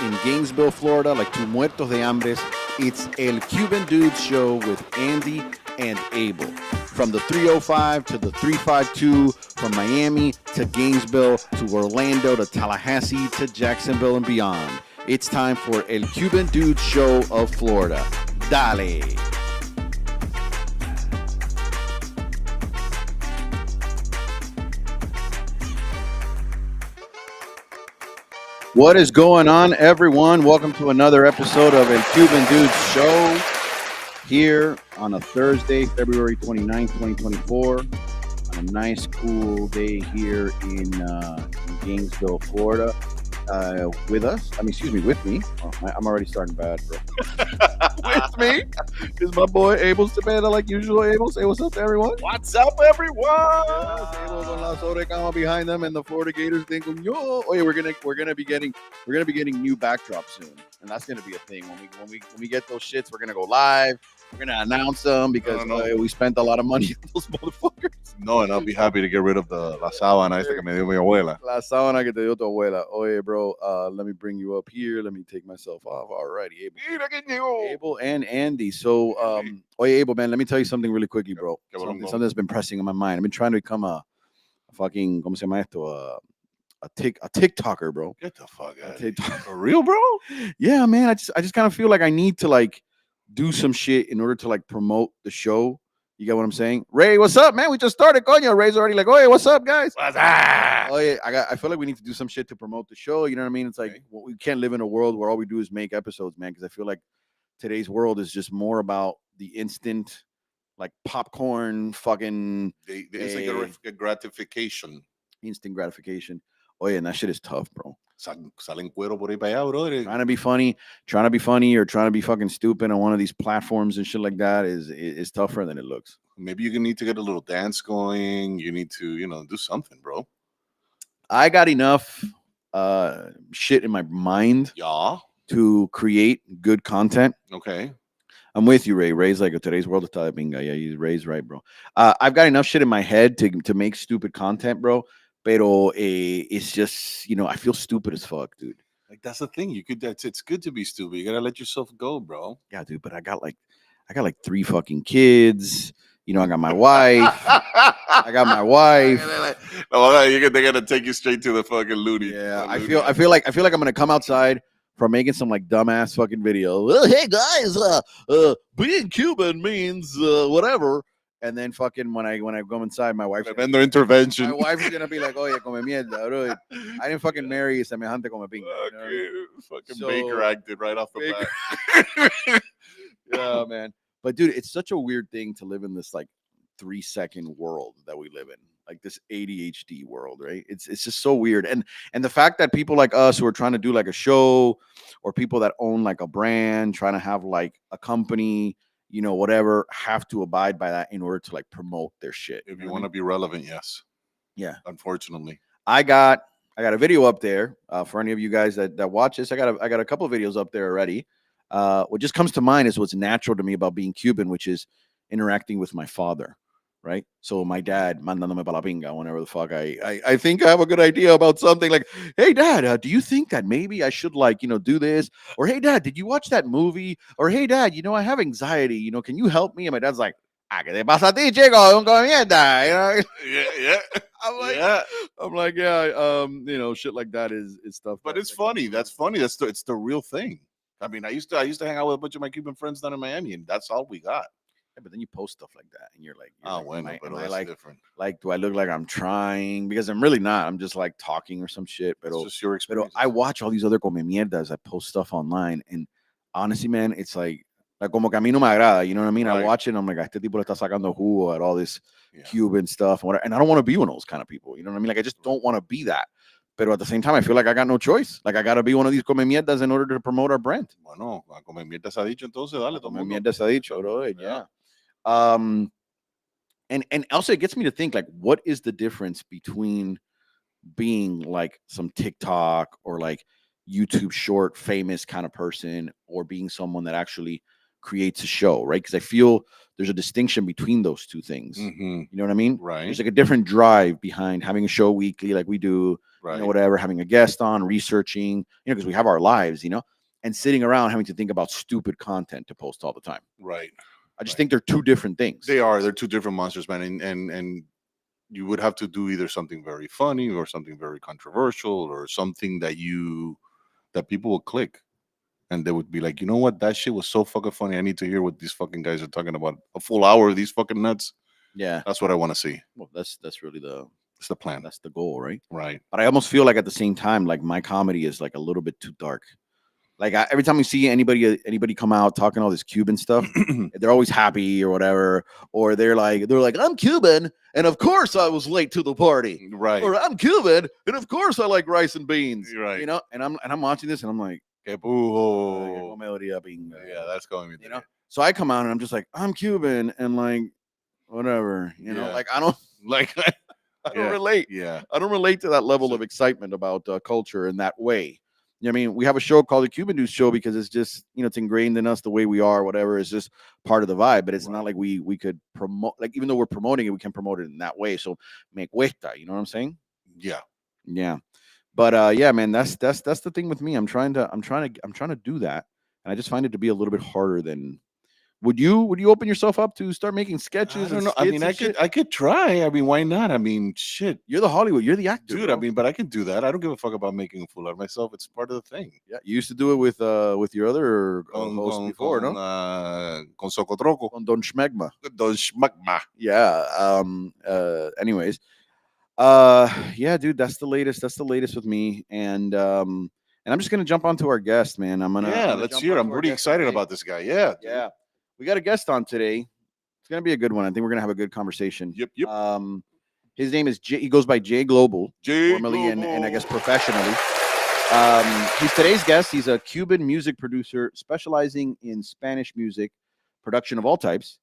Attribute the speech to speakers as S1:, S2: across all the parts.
S1: in Gainesville, Florida, like two muertos de hambres. It's El Cuban Dude Show with Andy and Abel. From the 305 to the 352, from Miami to Gainesville to Orlando to Tallahassee to Jacksonville and beyond. It's time for El Cuban Dude Show of Florida. Dale. What is going on, everyone? Welcome to another episode of El Cuban Dude Show here on a Thursday, February 29th, 2024. On a nice, cool day here in Gainesville, Florida. With me. Oh, I'm already starting bad, bro. With me is my boy Abel Cepeda, like usual. Abel, say what's up to everyone.
S2: What's up, everyone?
S1: Yes, Abel con la sobrecama behind them, and the Florida Gators think, yo. Oh yeah, we're gonna be getting new backdrops soon, and that's gonna be a thing when we get those shits. We're gonna go live. We're gonna announce them because we spent a lot of money on those motherfuckers.
S2: No, and I'll be happy to get rid of la sábana esta que me dio mi abuela.
S1: La sábana que te dio tu abuela. Oye, bro, let me bring you up here. Let me take myself off. Alrighty, Abel and Andy. So, oye, Abel, man, let me tell you something really quickly, bro. Something that's been pressing in my mind. I've been trying to become a fucking, ¿cómo se llama esto? A TikToker, bro.
S2: Get the fuck out.
S1: For real, bro? Yeah, man. I just kind of feel like I need to like do some shit in order to like promote the show. You get what I'm saying? Ray, what's up, man? We just started. Coño, Ray's already like, oh, hey, what's up, guys?
S2: What's up?
S1: Oh, yeah, I feel like we need to do some shit to promote the show. You know what I mean? It's like we can't live in a world where all we do is make episodes, man. Because I feel like today's world is just more about the instant, like popcorn, fucking
S2: It's like a gratification.
S1: Instant gratification. Oh yeah, and that shit is tough, bro.
S2: Salen cuero por ahí para allá, brother.
S1: Trying to be funny, or trying to be fucking stupid on one of these platforms and shit like that is tougher than it looks.
S2: Maybe you need to get a little dance going. You need to, do something, bro.
S1: I got enough shit in my mind to create good content.
S2: Okay.
S1: I'm with you, Ray. Ray's like, today's world está de pinga. Yeah, he's Ray's right, bro. I've got enough shit in my head to make stupid content, bro. Pero it's just, I feel stupid as fuck, dude.
S2: Like that's the thing. It's good to be stupid. You gotta let yourself go, bro.
S1: Yeah, dude. But I got like 3 fucking kids. I got my wife.
S2: They're gonna take you straight to the fucking loony.
S1: Yeah, I feel like I'm gonna come outside from making some like dumbass fucking video. Well, hey guys, being Cuban means whatever. And then fucking when I go inside, my wife's
S2: under intervention.
S1: My wife's gonna be like, "Oye, come mierda, bro. I didn't fucking marry semejante come pinga."
S2: Fucking Baker acted right off the bat.
S1: Yeah, man. But dude, it's such a weird thing to live in this like 3-second world that we live in, like this ADHD world, right? It's just so weird. And the fact that people like us who are trying to do like a show, or people that own like a brand, trying to have like a company, whatever, have to abide by that in order to like promote their shit.
S2: If you want to be relevant, yes.
S1: Yeah.
S2: Unfortunately.
S1: I got a video up there for any of you guys that watch this. I got a couple of videos up there already. What just comes to mind is what's natural to me about being Cuban, which is interacting with my father, right? So my dad, mandándome para la pinga whenever the fuck I think I have a good idea about something, like, hey dad, do you think that maybe I should like, do this? Or hey dad, did you watch that movie? Or hey dad, I have anxiety, can you help me? And my dad's like, ¿qué te pasa a ti, chico? Un come mierda.
S2: Yeah.
S1: I'm like, yeah, shit like that is stuff.
S2: But it's funny. That's funny. It's the real thing. I mean, I used to hang out with a bunch of my Cuban friends down in Miami, and that's all we got.
S1: Yeah, but then you post stuff like that, and you're like,
S2: but that's
S1: like
S2: different.
S1: Like, do I look like I'm trying? Because I'm really not. I'm just like talking or some shit. But
S2: it's just your experience.
S1: I watch all these other come mierdas that post stuff online, and honestly, man, it's like como que a mí no me agrada. You know what I mean? Right. I watch it, and I'm like, este tipo le está sacando jugo at all this Cuban stuff, and I don't want to be one of those kind of people. You know what I mean? Like, I just don't want to be that. But at the same time, I feel like I got no choice. Like, I got to be one of these come mierdas in order to promote our brand.
S2: Bueno, a come mierda se ha dicho, entonces dale.
S1: Come mierda se ha dicho, bro. Yeah. And also it gets me to think, like, what is the difference between being like some TikTok or like YouTube short famous kind of person, or being someone that actually creates a show, right? Because I feel there's a distinction between those two things.
S2: Mm-hmm.
S1: You know what I mean?
S2: Right.
S1: There's like a different drive behind having a show weekly, like we do,
S2: Right.
S1: whatever, having a guest on, researching, because we have our lives, and sitting around having to think about stupid content to post all the time.
S2: Right.
S1: I just think they're two different things.
S2: They are. They're two different monsters, man. And you would have to do either something very funny or something very controversial or something that people will click. And they would be like, you know what? That shit was so fucking funny. I need to hear what these fucking guys are talking about. A full hour of these fucking nuts.
S1: Yeah.
S2: That's what I want to see.
S1: Well, that's really
S2: It's the plan.
S1: that's the goal, right?
S2: Right.
S1: But I almost feel like at the same time, like my comedy is like a little bit too dark. Like every time we see anybody come out talking all this Cuban stuff, they're always happy or whatever, or they're like I'm Cuban and of course I was late to the party,
S2: Right.
S1: or I'm Cuban and of course I like rice and beans,
S2: Right.
S1: And I'm watching this and I'm like,
S2: Que
S1: "Oh,
S2: pujo. Yeah, that's going to be
S1: So I come out and I'm just like, I'm Cuban and like whatever, like I don't
S2: like
S1: I don't relate.
S2: Yeah.
S1: I don't relate to that level of excitement about culture in that way. I mean, we have a show called the Cuban News Show because it's just, it's ingrained in us the way we are, whatever. It's just part of the vibe, but it's not like we could promote, like, even though we're promoting it, we can promote it in that way. So me cuesta, you know what I'm saying?
S2: Yeah.
S1: Yeah. But yeah, man, that's the thing with me. I'm trying to do that. And I just find it to be a little bit harder than would you open yourself up to start making sketches?
S2: I don't know. I mean, I could try. I mean, why not? I mean, shit.
S1: You're the Hollywood. You're the actor,
S2: dude.
S1: bro.
S2: I mean, but I can do that. I don't give a fuck about making a fool out of myself. It's part of the thing.
S1: Yeah, you used to do it with your other host before, no?
S2: Con Socotroco.
S1: Con Don Schmegma.
S2: Don Schmegma.
S1: Yeah. Anyways. Yeah, dude, that's the latest. That's the latest with me. And I'm just gonna jump onto our guest, man.
S2: Let's hear. I'm pretty excited about this guy. Yeah. Dude.
S1: Yeah. We got a guest on today. It's gonna be a good one. I think we're gonna have a good conversation.
S2: Yep.
S1: His name is Jay. He goes by Jay Global, formally and I guess professionally. He's today's guest. He's a Cuban music producer specializing in Spanish music production of all types.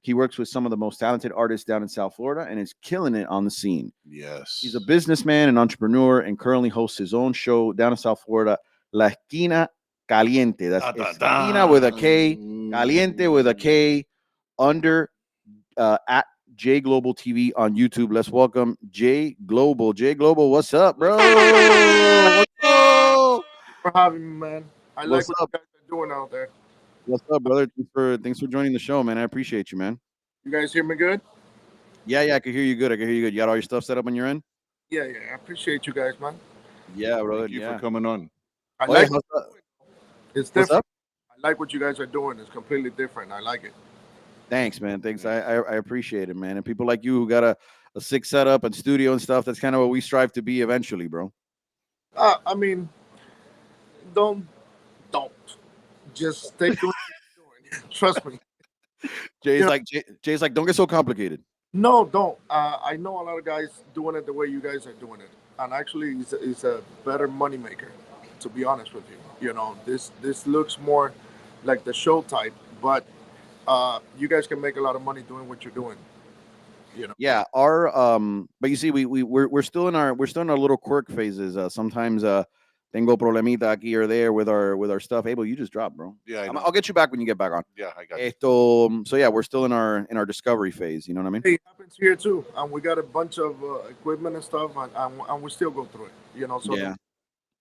S1: He works with some of the most talented artists down in South Florida and is killing it on the scene.
S2: Yes.
S1: He's a businessman and entrepreneur and currently hosts his own show down in South Florida, La Esquina Caliente. That's Esquina with a K, Caliente with a K, under at J Global TV on YouTube. Let's welcome J Global. J Global, what's up, bro? What's up?
S3: For having me, man. I like what you guys are doing out there.
S1: What's up, brother? Thanks for joining the show, man. I appreciate you, man.
S3: You guys hear me good?
S1: Yeah, I can hear you good. You got all your stuff set up on your end?
S3: Yeah. I appreciate you guys, man.
S1: Yeah, brother.
S2: Thank you for coming on.
S3: I like it's different.
S1: What's up?
S3: I like what you guys are doing. It's completely different. I like it.
S1: Thanks, man. Thanks. I appreciate it, man. And people like you who got a sick setup and studio and stuff, that's kind of what we strive to be eventually, bro.
S3: I mean, don't. Just stay doing what you're doing. Trust me.
S1: Jay's like, don't get so complicated.
S3: No, don't. I know a lot of guys doing it the way you guys are doing it, and actually, it's a better moneymaker. To be honest with you, this looks more like the show type, but you guys can make a lot of money doing what you're doing.
S1: Yeah, but you see, we're still in our little quirk phases. Sometimes tengo problemita aquí or there with our stuff. Abel, you just dropped, bro.
S2: Yeah,
S1: I'll get you back when you get back on.
S2: Yeah, I got you.
S1: So yeah, we're still in our discovery phase. You know what I mean?
S3: It happens here too, and we got a bunch of equipment and stuff, and we still go through it. So
S1: yeah,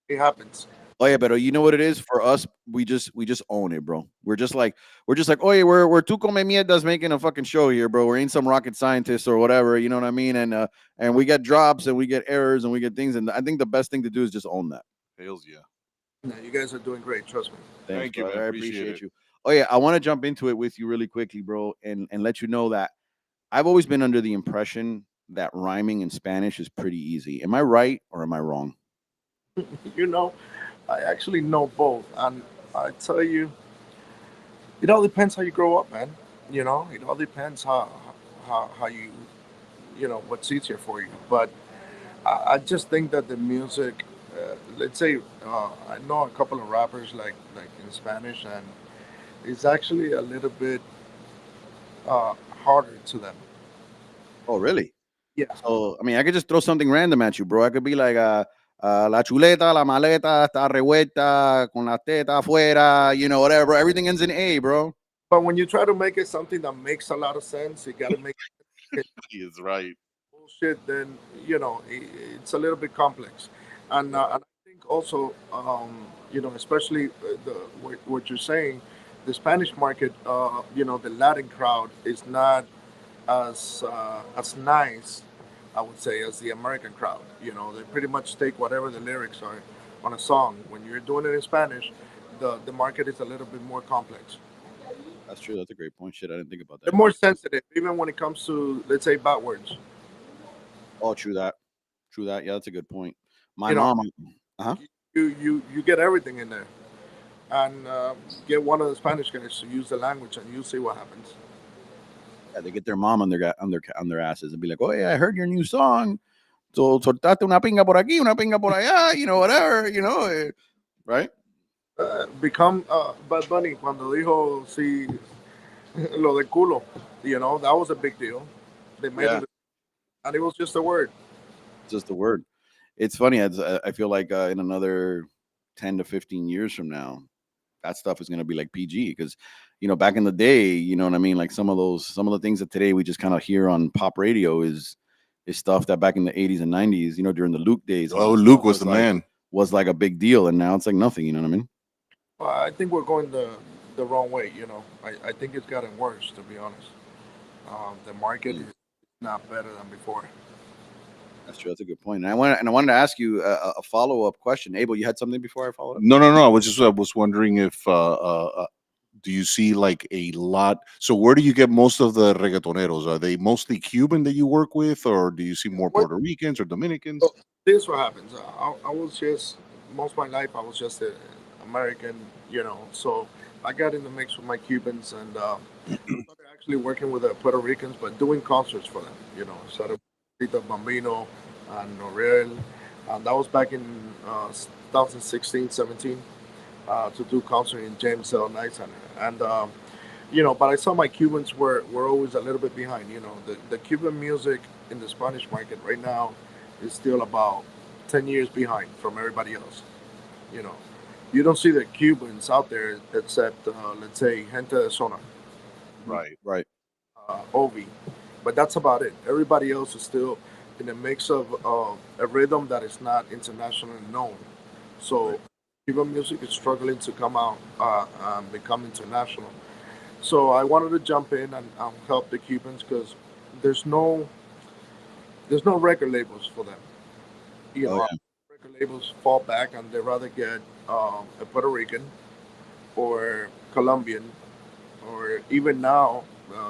S3: it happens.
S1: Oh yeah, but you know what it is for us? We just own it, bro. We're just like, oh yeah, we're two come mierdas making a fucking show here, bro. We ain't some rocket scientists or whatever, you know what I mean? And we get drops and we get errors and we get things, and I think the best thing to do is just own that.
S2: Hells yeah.
S3: No, you guys are doing great. Trust me.
S1: Thank
S2: you,
S1: man.
S2: man.
S1: I appreciate you. Oh yeah, I want to jump into it with you really quickly, bro, and let you know that I've always been under the impression that rhyming in Spanish is pretty easy. Am I right or am I wrong?
S3: I actually know both, and I tell you, it all depends how you grow up, man. It all depends how you what's easier for you. But I just think that the music, let's say, I know a couple of rappers like in Spanish, and it's actually a little bit harder to them.
S1: Oh, really?
S3: Yeah.
S1: So, I mean, I could just throw something random at you, bro. I could be like, la chuleta, la maleta, está revuelta, con la teta afuera, whatever. Everything ends in A, bro.
S3: But when you try to make it something that makes a lot of sense, you got to make it
S2: He is right.
S3: bullshit. Then it's a little bit complex, and I think also especially what you're saying, the Spanish market, the Latin crowd is not as nice, I would say, as the American crowd. They pretty much take whatever the lyrics are on a song. When you're doing it in Spanish, the market is a little bit more complex.
S1: That's true. That's a great point. Shit, I didn't think about that
S3: They're
S1: either.
S3: more sensitive, even when it comes to, let's say, bad words.
S1: Oh, true that. True that. Yeah, that's a good point. My
S3: You know,
S1: mom. Uh huh.
S3: you get everything in there, and get one of the Spanish guys to use the language, and you see what happens.
S1: Yeah, they get their mom on their asses and be like, "Oh yeah, I heard your new song. So soltate una pinga por aquí, una pinga por allá. Whatever. Right?
S3: Become Bad Bunny cuando dijo sí lo de culo. That was a big deal. They made
S1: Yeah,
S3: it, and it was just a word.
S1: it's just the word. It's funny. I feel like in another 10 to 15 years from now, that stuff is going to be like PG because, back in the day, you know what I mean. Like some of the things that today we just kind of hear on pop radio is stuff that back in the 80s and 90s, during the Luke days, all
S2: Oh,
S1: that
S2: Luke
S1: stuff
S2: was the man.
S1: was like a big deal, and now it's like nothing. You know what I mean?
S3: I think we're going the wrong way. I think it's gotten worse, to be honest. The market
S1: Yeah,
S3: is not better than before.
S1: that's true. That's a good point. And I wanted to ask you a follow up question. Abel, you had something before I followed up?
S2: No, no, no. I was wondering if do you see like a lot? So where do you get most of the reggaetoneros? Are they mostly Cuban that you work with, or do you see more
S3: What
S2: Puerto Ricans or
S3: so
S2: Dominicans?
S3: this what happens. I was just most of my life I was just a American, So I got in the mix with my Cubans and started actually working with the Puerto Ricans, but doing concerts for them. Started with Tito Bambino and Noriel, and that was back in 2016, 17, to do concert in James L. Night Center. And but I saw my Cubans were always a little bit behind. The Cuban music in the Spanish market right now is still about 10 years behind from everybody else. You know, you don't see the Cubans out there except let's say Gente de Zona,
S2: Right.
S1: Right.
S3: Ovi, but that's about it. Everybody else is still in a mix of a rhythm that is not internationally known.
S1: Right.
S3: So Cuban music is struggling to come out and become international. So I wanted to jump in and help the Cubans because there's no there's no record labels for them.
S1: Oh yeah.
S3: Record labels fall back and they rather get a Puerto Rican or Colombian or even now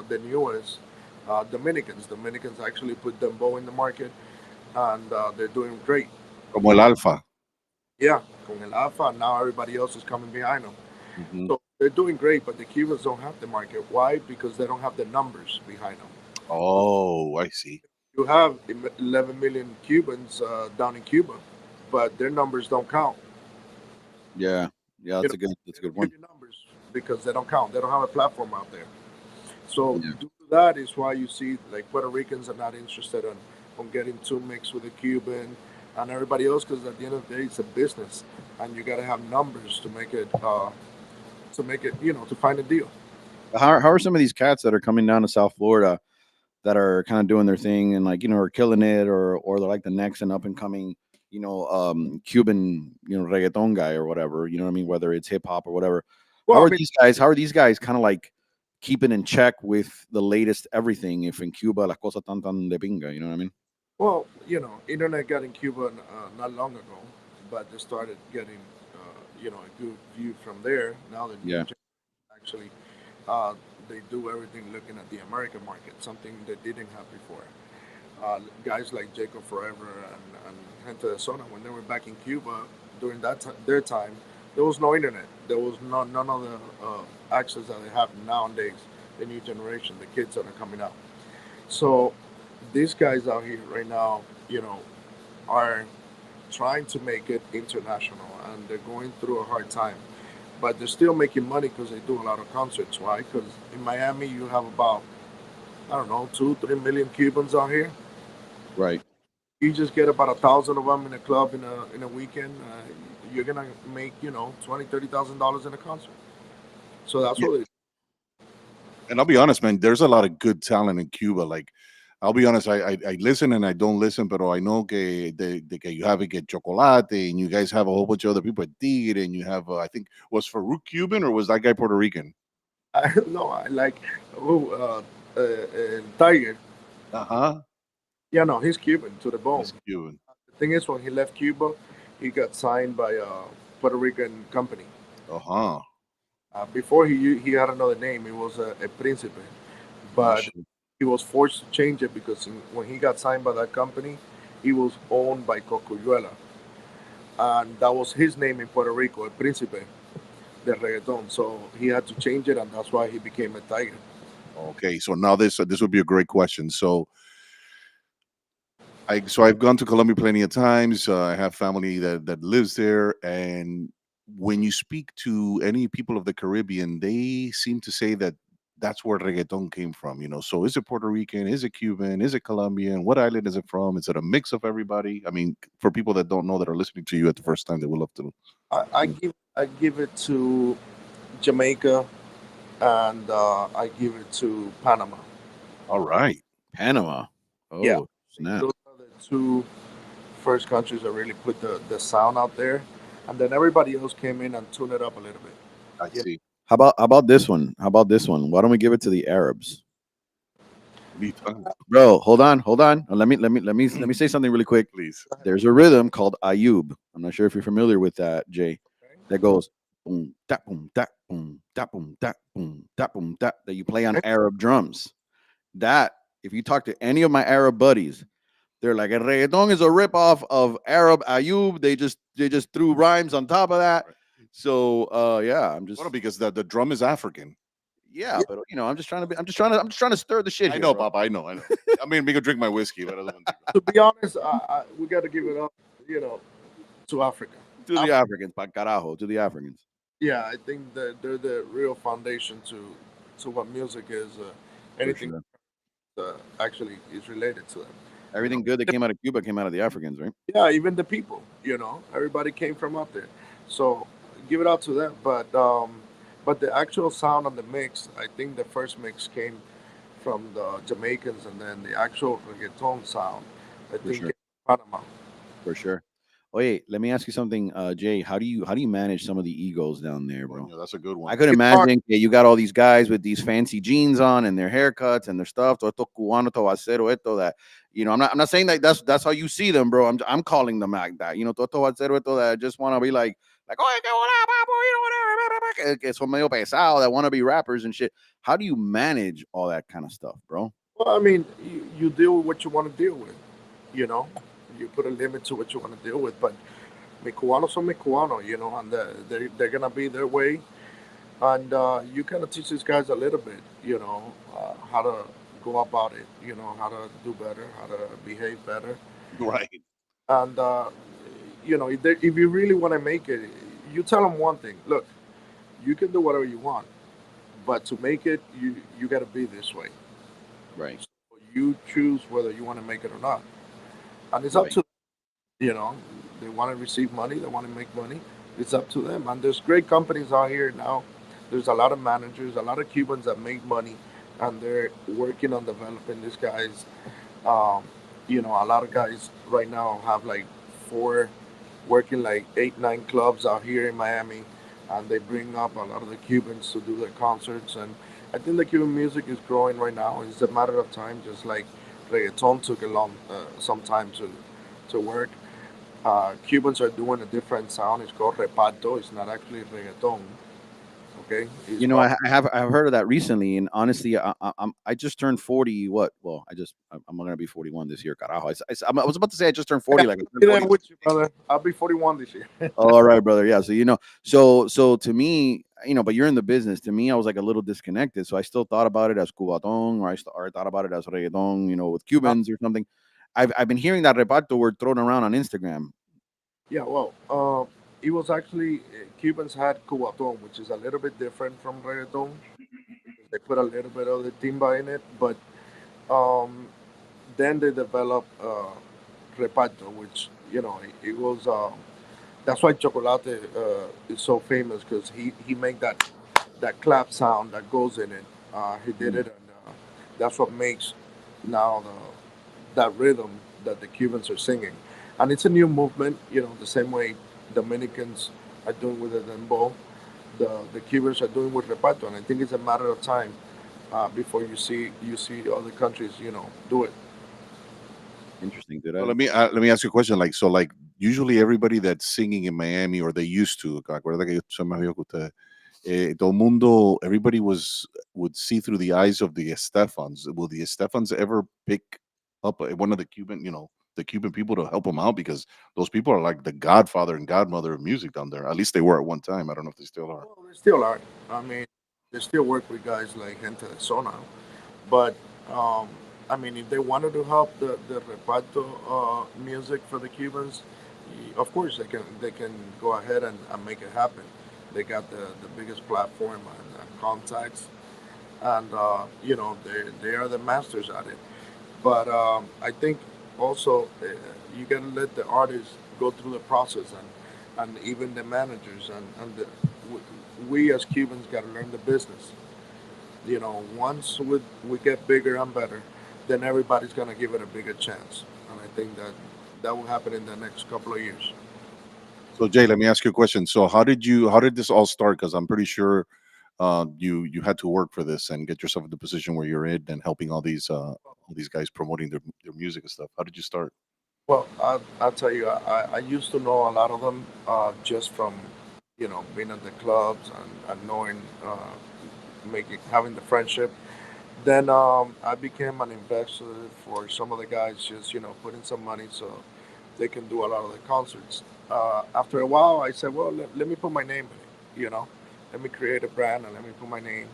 S3: the newest Dominicans. Dominicans actually put Dembo in the market and they're doing great.
S2: Como el Alfa.
S3: Yeah, con el Alfa, and now everybody else is coming behind them.
S2: Mhm.
S3: So they're doing great, but the Cubans don't have the market. Why? Because they don't have the numbers behind them.
S2: Oh, I see.
S3: You have 11 million Cubans down in Cuba, but their numbers don't count.
S1: Yeah. Yeah.
S3: You
S1: That's
S3: know,
S1: that's
S3: they
S1: a good
S3: don't give
S1: one.
S3: you numbers because they don't count. They don't have a platform out there. So
S1: Yeah.
S3: due to that is why you see like Puerto Ricans are not interested on getting too mixed with the Cuban and everybody else because at the end of the day it's a business and you got to have numbers to make it to find a deal.
S1: How are some of these cats that are coming down to South Florida that are kind of doing their thing and like are killing it or they're like the next and up and coming Cuban reggaeton guy or whatever, you know what I mean, whether it's hip hop or whatever.
S3: Well, I mean,
S1: How are these guys kind of like keeping in check with the latest everything if in Cuba las cosas tan de pinga, you know what I mean?
S3: well, internet got in Cuba not long ago, but they started getting a good view from there. Now the new
S1: Yeah.
S3: actually uh, they do everything looking at the American market, something they didn't have before. Guys like Jacob Forever and Gente de Zona, when they were back in Cuba during their time, there was no internet. There was none of the access that they have nowadays. The new generation, the kids that are coming out. So these guys out here right now, are trying to make it international, and they're going through a hard time. But they're still making money because they do a lot of concerts. Why? Because in Miami you have about I don't know 2 3 million Cubans out here.
S1: Right.
S3: You just get about 1,000 of them in a club in a weekend. You're gonna make $20,000 $30,000 in a concert. So that's
S1: Yeah.
S3: what it is.
S2: And I'll be honest, man, there's a lot of good talent in Cuba. Like, I'll be honest, I listen and I don't listen, but I know que you have que Chocolate, and you guys have a whole bunch of other people at Tigre, and you have, I think, was Farouk Cuban or was that guy Puerto Rican?
S3: I no, I like oh, Tiger.
S2: Uh huh.
S3: Yeah, no, he's Cuban to the bone.
S2: He's Cuban.
S3: The thing is, when he left Cuba, he got signed by a Puerto Rican company.
S2: Uh huh.
S3: Before he had another name. It was a Príncipe,
S2: Oh,
S3: but
S2: shit.
S3: he was forced to change it because when he got signed by that company, he was owned by Cocuyuela, and that was his name in Puerto Rico, El Príncipe de Reggaeton. So he had to change it, and that's why he became a Tiger.
S2: Okay, so now this would be a great question. I've gone to Colombia plenty of times. I have family that lives there, and when you speak to any people of the Caribbean, they seem to say that that's where reggaeton came from. So is it Puerto Rican? Is it Cuban? Is it Colombian? What island is it from? Is it a mix of everybody? I mean, for people that don't know that are listening to you at the first time, they would love to.
S3: I give it to Jamaica, and I give it to Panama.
S2: All right.
S1: Panama.
S3: Yeah,
S1: Oh, snap.
S3: those are the two first countries that really put the sound out there, and then everybody else came in and tuned it up a little bit.
S2: I
S3: Yeah.
S2: see.
S1: How about this one? How about this one? Why don't we give it to the Arabs?
S2: What are you talking about?
S1: Bro, hold on. Let me say something really quick.
S2: Please.
S1: There's a rhythm called Ayub. I'm not sure if you're familiar with that, Jay. That goes boom, tap, boom, tap, boom, tap, boom, tap, boom, tap, boom, tap. That you play on Arab drums. That if you talk to any of my Arab buddies, they're like, "El reggaeton is a ripoff of Arab Ayub." They just threw rhymes on top of that.
S2: Right.
S1: So yeah, I'm just
S2: Well, because the drum is African.
S1: yeah, but I'm just trying to stir the shit
S2: I
S1: here,
S2: know,
S1: bro.
S2: Papa. I know. I know. I mean, we could drink my whiskey, but I don't want to.
S3: To be honest, we got to give it up, to Africa.
S1: To the Africans, pa carajo, to the Africans.
S3: Yeah, I think that they're the real foundation to what music is.
S1: For
S3: Anything
S1: sure.
S3: actually is related to them. You know,
S1: Everything good that came out of Cuba came out of the Africans, right?
S3: yeah, even the people. Everybody came from up there. So give it out to them. But the actual sound on the mix, I think the first mix came from the Jamaicans, and then the actual reggaeton sound, I
S1: For
S3: think,
S1: sure.
S3: came from Panama.
S1: For sure. Oh, hey, let me ask you something, Jay. How do you manage some of the egos down there, bro?
S2: Coño, that's a good
S1: I
S2: one.
S1: could
S3: It's hard.
S1: imagine you got all these guys with these fancy jeans on and their haircuts and their stuff. Todo esto cubano, todo acero, esto that. I'm not saying that that's how you see them, bro. I'm calling them like that. Todo esto acero, esto that just want to be like, oh, que hola, papo, whatever. Que son medio pesado that want to be rappers and shit. How do you manage all that kind of stuff, bro?
S3: Well, I mean, you deal with what you want to deal with. You know, you put a limit to what you want to deal with. But mi cubanos son mi cubanos, and they're gonna be their way. And you kind of teach these guys a little bit, how to go about it, how to do better, how to behave better.
S2: Right.
S3: And if you really want to make it, you tell them one thing: look, you can do whatever you want, but to make it, you got to be this way.
S1: Right.
S3: So you choose whether you want to make it or not, and it's up
S1: Right.
S3: to you know they want to receive money, they want to make money. It's up to them. And there's great companies out here now. There's a lot of managers, a lot of Cubans that make money, and they're working on developing these guys. Um, a lot of guys right now have like four, working like 8, 9 clubs out here in Miami, and they bring up a lot of the Cubans to do their concerts. And I think the Cuban music is growing right now. It's a matter of time, just like reggaeton took a long some time to work. Cubans are doing a different sound. It's called reparto. It's not actually reggaeton. Okay, it's called.
S1: I've heard of that recently, and honestly, I just turned 40. What? Well, I'm gonna be 41 this year. Carajo. I was about to say I just turned
S3: I
S1: 40.
S3: got
S1: Like I
S3: to
S1: turned
S3: be there
S1: 40.
S3: with you, brother. I'll be 41 this year.
S1: All right, brother. Yeah. So so to me, but you're in the business. To me, I was like a little disconnected. So I still thought about it as cubaton, or I thought about it as reggaeton. With
S3: Uh,
S1: Cubans or something. I've been hearing that reparto word thrown around on Instagram.
S3: yeah, well, it was actually Cubans had cubaton, which is a little bit different from reggaeton. They put a little bit of the timba in it, but um, then they developed reparto, which it was. That's why Chocolate is so famous because he make that clap sound that goes in it. He did
S1: Mm.
S3: it, and that's what makes now that rhythm that the Cubans are singing. And it's a new movement, the same way Dominicans are doing with the dembow, the Cubans are doing with reparto, and I think it's a matter of time before you see other countries, do it.
S1: Interesting, dude.
S2: So let me ask you a question. Like, so like usually everybody that's singing in Miami, or they used to, acuérdate que yo soy más viejo que ustedes, todo mundo, everybody would see through the eyes of the Estefans. Will the Estefans ever pick up one of the Cuban, the Cuban people to help them out? Because those people are like the godfather and godmother of music down there. At least they were at one time. I don't know if they still are.
S3: Well, they still are. I mean, they still work with guys like Gente de Zona, but um, I mean, if they wanted to help the reparto music for the Cubans, of course they can go ahead and make it happen. They got the biggest platform and contacts, and they are the masters at it. But I think also you gotta let the artists go through the process, and even the managers, we as Cubans gotta learn the business. Once we get bigger and better, then everybody's gonna give it a bigger chance, and I think that will happen in the next couple of years.
S2: So Jay, let me ask you a question. So how did this all start? Because I'm pretty sure you had to work for this and get yourself in the position where you're in and helping all these guys promoting their music and stuff. How did you start?
S3: Well, I'll tell you, I used to know a lot of them just from being at the clubs and knowing making having the friendship. Then I became an investor for some of the guys, just putting some money so they can do a lot of the concerts. After a while, I said, well, let me put my name in it. Let me create a brand and let me put my name.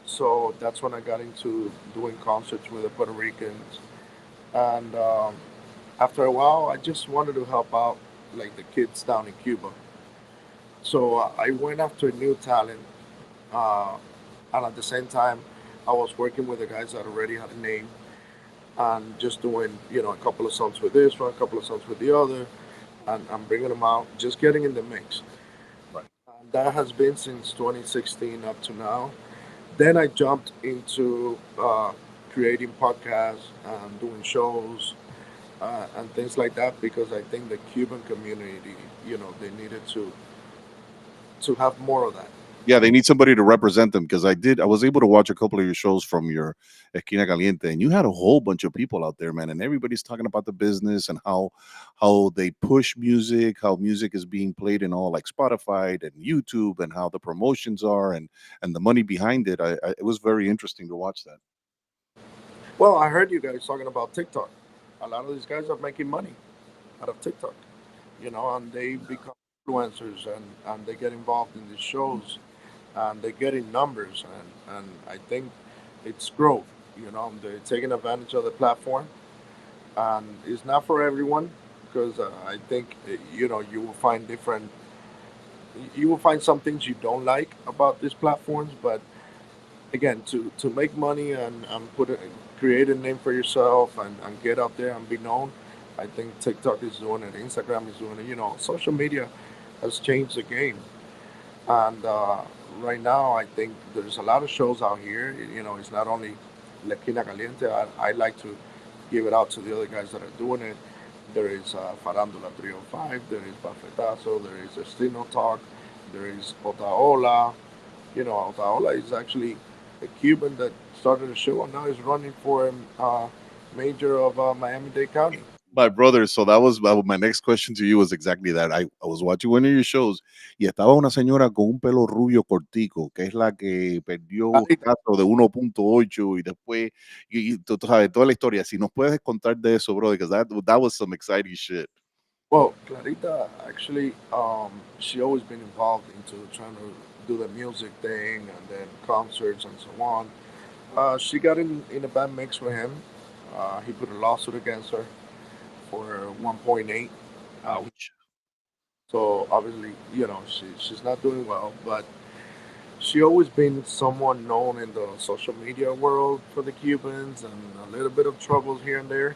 S3: So that's when I got into doing concerts with the Puerto Ricans. And after a while, I just wanted to help out like the kids down in Cuba. So I went after new talent, uh, and at the same time, I was working with the guys that already had a name and just doing a couple of songs with this one, a couple of songs with the other, and bringing them out, just getting in the mix.
S2: Right.
S3: And that has been since 2016 up to now. Then I jumped into creating podcasts and doing shows and things like that because I think the Cuban community, they needed to have more of that.
S2: Yeah, they need somebody to represent them because I was able to watch a couple of your shows from your Esquina Caliente, and you had a whole bunch of people out there, man, and everybody's talking about the business and how they push music, how music is being played in all like Spotify and YouTube, and how the promotions are and the money behind it. It was very interesting to watch that.
S3: Well, I heard you guys talking about TikTok. A lot of these guys are making money out of TikTok, and they become influencers and they get involved in these shows and they're getting numbers and I think it's growth. They're taking advantage of the platform and it's not for everyone because I think you will find some things you don't like about these platforms, but again, to make money and create a name for yourself and get out there and be known, I think TikTok is doing it, Instagram is doing it. Social media has changed the game, and right now I think there's a lot of shows out here. It's not only La Quina Caliente. I like to give it out to the other guys that are doing it. There is Farandula 305, there is Bafetazo, there is Estino Talk, there is Otaola. Otaola is actually a Cuban that started a show and now is running for mayor of Miami-Dade County.
S2: My brother, so that was my next question to you was exactly that. I was watching one of your shows y estaba una señora con un pelo rubio cortico, que es la que perdió un
S3: Clarita.
S2: caso de 1.8 y después, y tú sabes, toda la historia. Si nos puedes contar de eso, brother, because that was some exciting shit.
S3: Well, Clarita actually, she always been involved into trying to do the music thing and then concerts and so on. She got in a bad mix with him. He put a lawsuit against her for 1.8.
S2: Ouch.
S3: So obviously, she's not doing well, but she always been someone known in the social media world for the Cubans and a little bit of troubles here and there.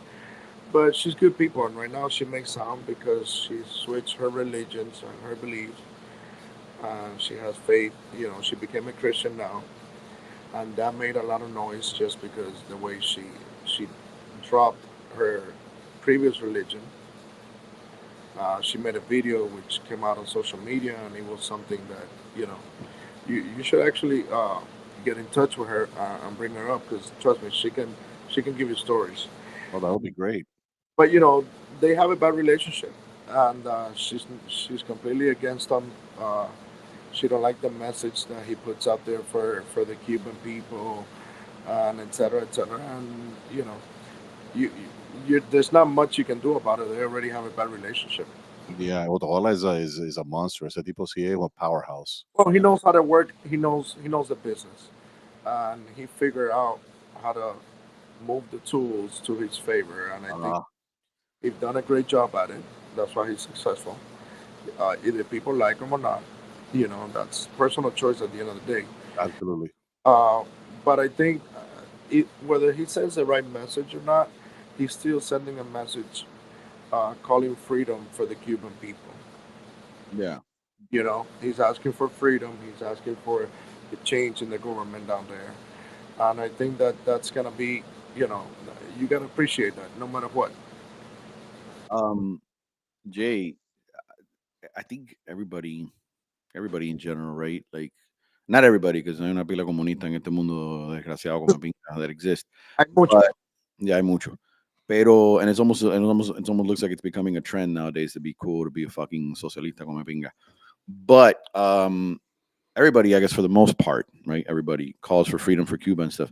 S3: But she's good people, and right now she makes sound because she switched her religions and her beliefs. She has faith. She became a Christian now, and that made a lot of noise just because the way she dropped her previous religion. She made a video which came out on social media, and it was something that you should actually get in touch with her and bring her up because trust me, she can give you stories.
S2: Oh, that would be great.
S3: But they have a bad relationship, and she's completely against him. Uh, she don't like the message that he puts out there for the Cuban people, and et cetera, et cetera. And there's not much you can do about it. They already have a bad relationship.
S2: Yeah, Otaola is a monster. Ese tipo sí es a powerhouse.
S3: Well, he knows how to work. He knows the business, and he figured out how to move the tools to his favor. And I think
S2: Uh,
S3: he's done a great job at it. That's why he's successful. Either people like him or not, that's personal choice at the end of the day.
S2: Absolutely.
S3: Uh, but I think whether he sends the right message or not, he's still sending a message calling freedom for the Cuban people.
S1: Yeah.
S3: He's asking for freedom. He's asking for the change in the government down there, and I think that that's gonna be, you know, you gotta appreciate that no matter what.
S1: Um, Jay, I think everybody in general, right? Like, not everybody, because hay una pila comunista en este mundo desgraciado como pinga that exist.
S3: Hay mucho.
S1: But yeah, hay mucho. Pero, and it's almost looks like it's becoming a trend nowadays to be cool to be a fucking socialista como pinga. But everybody, I guess, for the most part, right? Everybody calls for freedom for Cuba and stuff.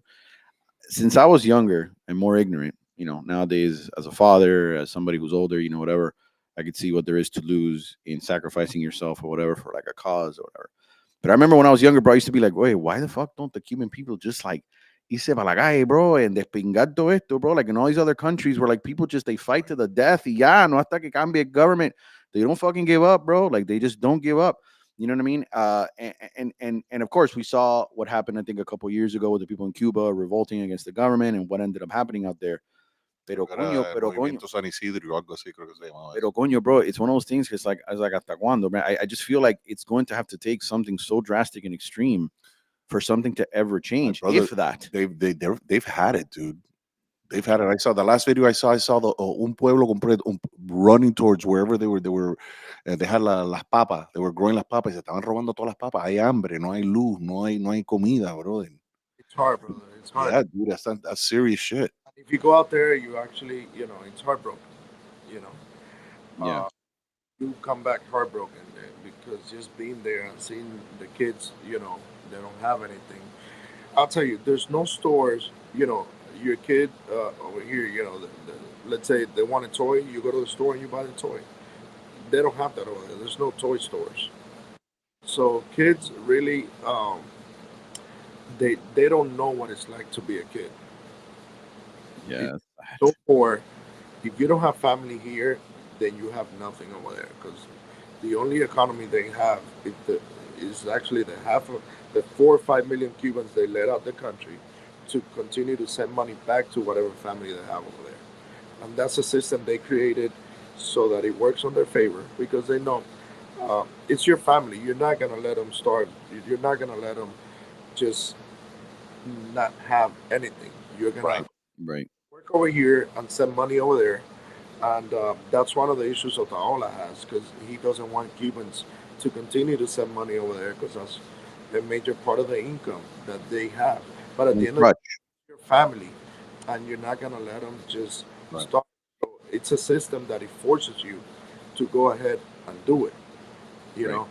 S1: Since I was younger and more ignorant, nowadays as a father, as somebody who's older, whatever, I could see what there is to lose in sacrificing yourself or whatever for like a cause or whatever. But I remember when I was younger, bro, I used to be like, wait, why the fuck don't the Cuban people just like irse para la calle, bro, and despingar todo esto, bro? Like in all these other countries where like people just they fight to the death, y ya, no hasta que cambie government. They don't fucking give up, bro. Like they just don't give up. You know what I mean? And of course, we saw what happened. I think a couple years ago with the people in Cuba revolting against the government and what ended up happening out there.
S2: creo que era el Movimiento San Isidro o algo así, creo que se llamaba eso.
S1: Pero coño, bro, it's one of those things. It's like, I was like, hasta cuando, man. I just feel like it's going to have to take something so drastic and extreme for something to ever change.
S2: brother,
S1: If that,
S2: They've had it, dude. They've had it. I saw the last video I saw the un pueblo completo running towards wherever they were. They had las papas. They were growing las papas. Y se estaban robando todas las papas. Hay hambre, no hay luz, no hay comida, brother.
S3: It's hard, brother. It's hard.
S2: Yeah, dude, that's serious shit.
S3: If you go out there, you actually, it's heartbroken. You know,
S1: yeah,
S3: you come back heartbroken because just being there and seeing the kids, they don't have anything. I'll tell you, there's no stores. Your kid over here, let's say they want a toy, you go to the store and you buy the toy. They don't have that over there. There's no toy stores. So kids really, they don't know what it's like to be a kid. It's
S1: yeah,
S3: so poor. If you don't have family here, then you have nothing over there because the only economy they have is actually the half of the 4 or 5 million Cubans they let out the country to continue to send money back to whatever family they have over there. And that's a system they created so that it works on their favor because they know it's your family. You're not gonna let them starve. You're not gonna let them just not have anything. You're gonna
S2: Right.
S1: right.
S3: work over here and send money over there. And that's one of the issues that Otaola has because he doesn't want Cubans to continue to send money over there because that's a major part of the income that they have. But at
S1: And
S3: the
S1: the
S3: end of
S1: crutch,
S3: your family, and you're not gonna let them just
S2: Right.
S3: stop. So it's a system that it forces you to go ahead and do it. You
S1: right.
S3: know,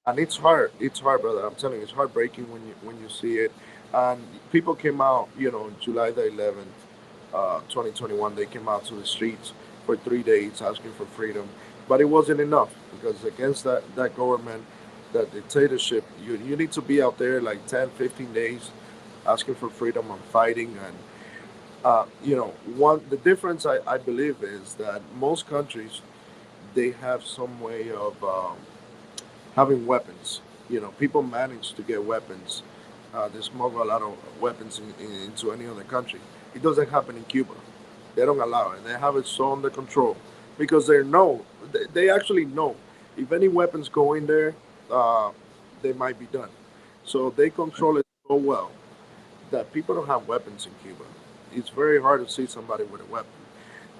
S3: and it's hard. It's hard, brother. I'm telling you, it's heartbreaking when you see it. And people came out, July the 11th, 2021. They came out to the streets for 3 days asking for freedom, but it wasn't enough because against that government, that dictatorship, you need to be out there like 10, 15 days asking for freedom and fighting. And one the difference I believe is that most countries they have some way of having weapons. People manage to get weapons. They smuggle a lot of weapons into any other country. It doesn't happen in Cuba. They don't allow it. They have it so under control because they actually know if any weapons go in there, uh, they might be done. So they control it so well that people don't have weapons in Cuba. It's very hard to see somebody with a weapon.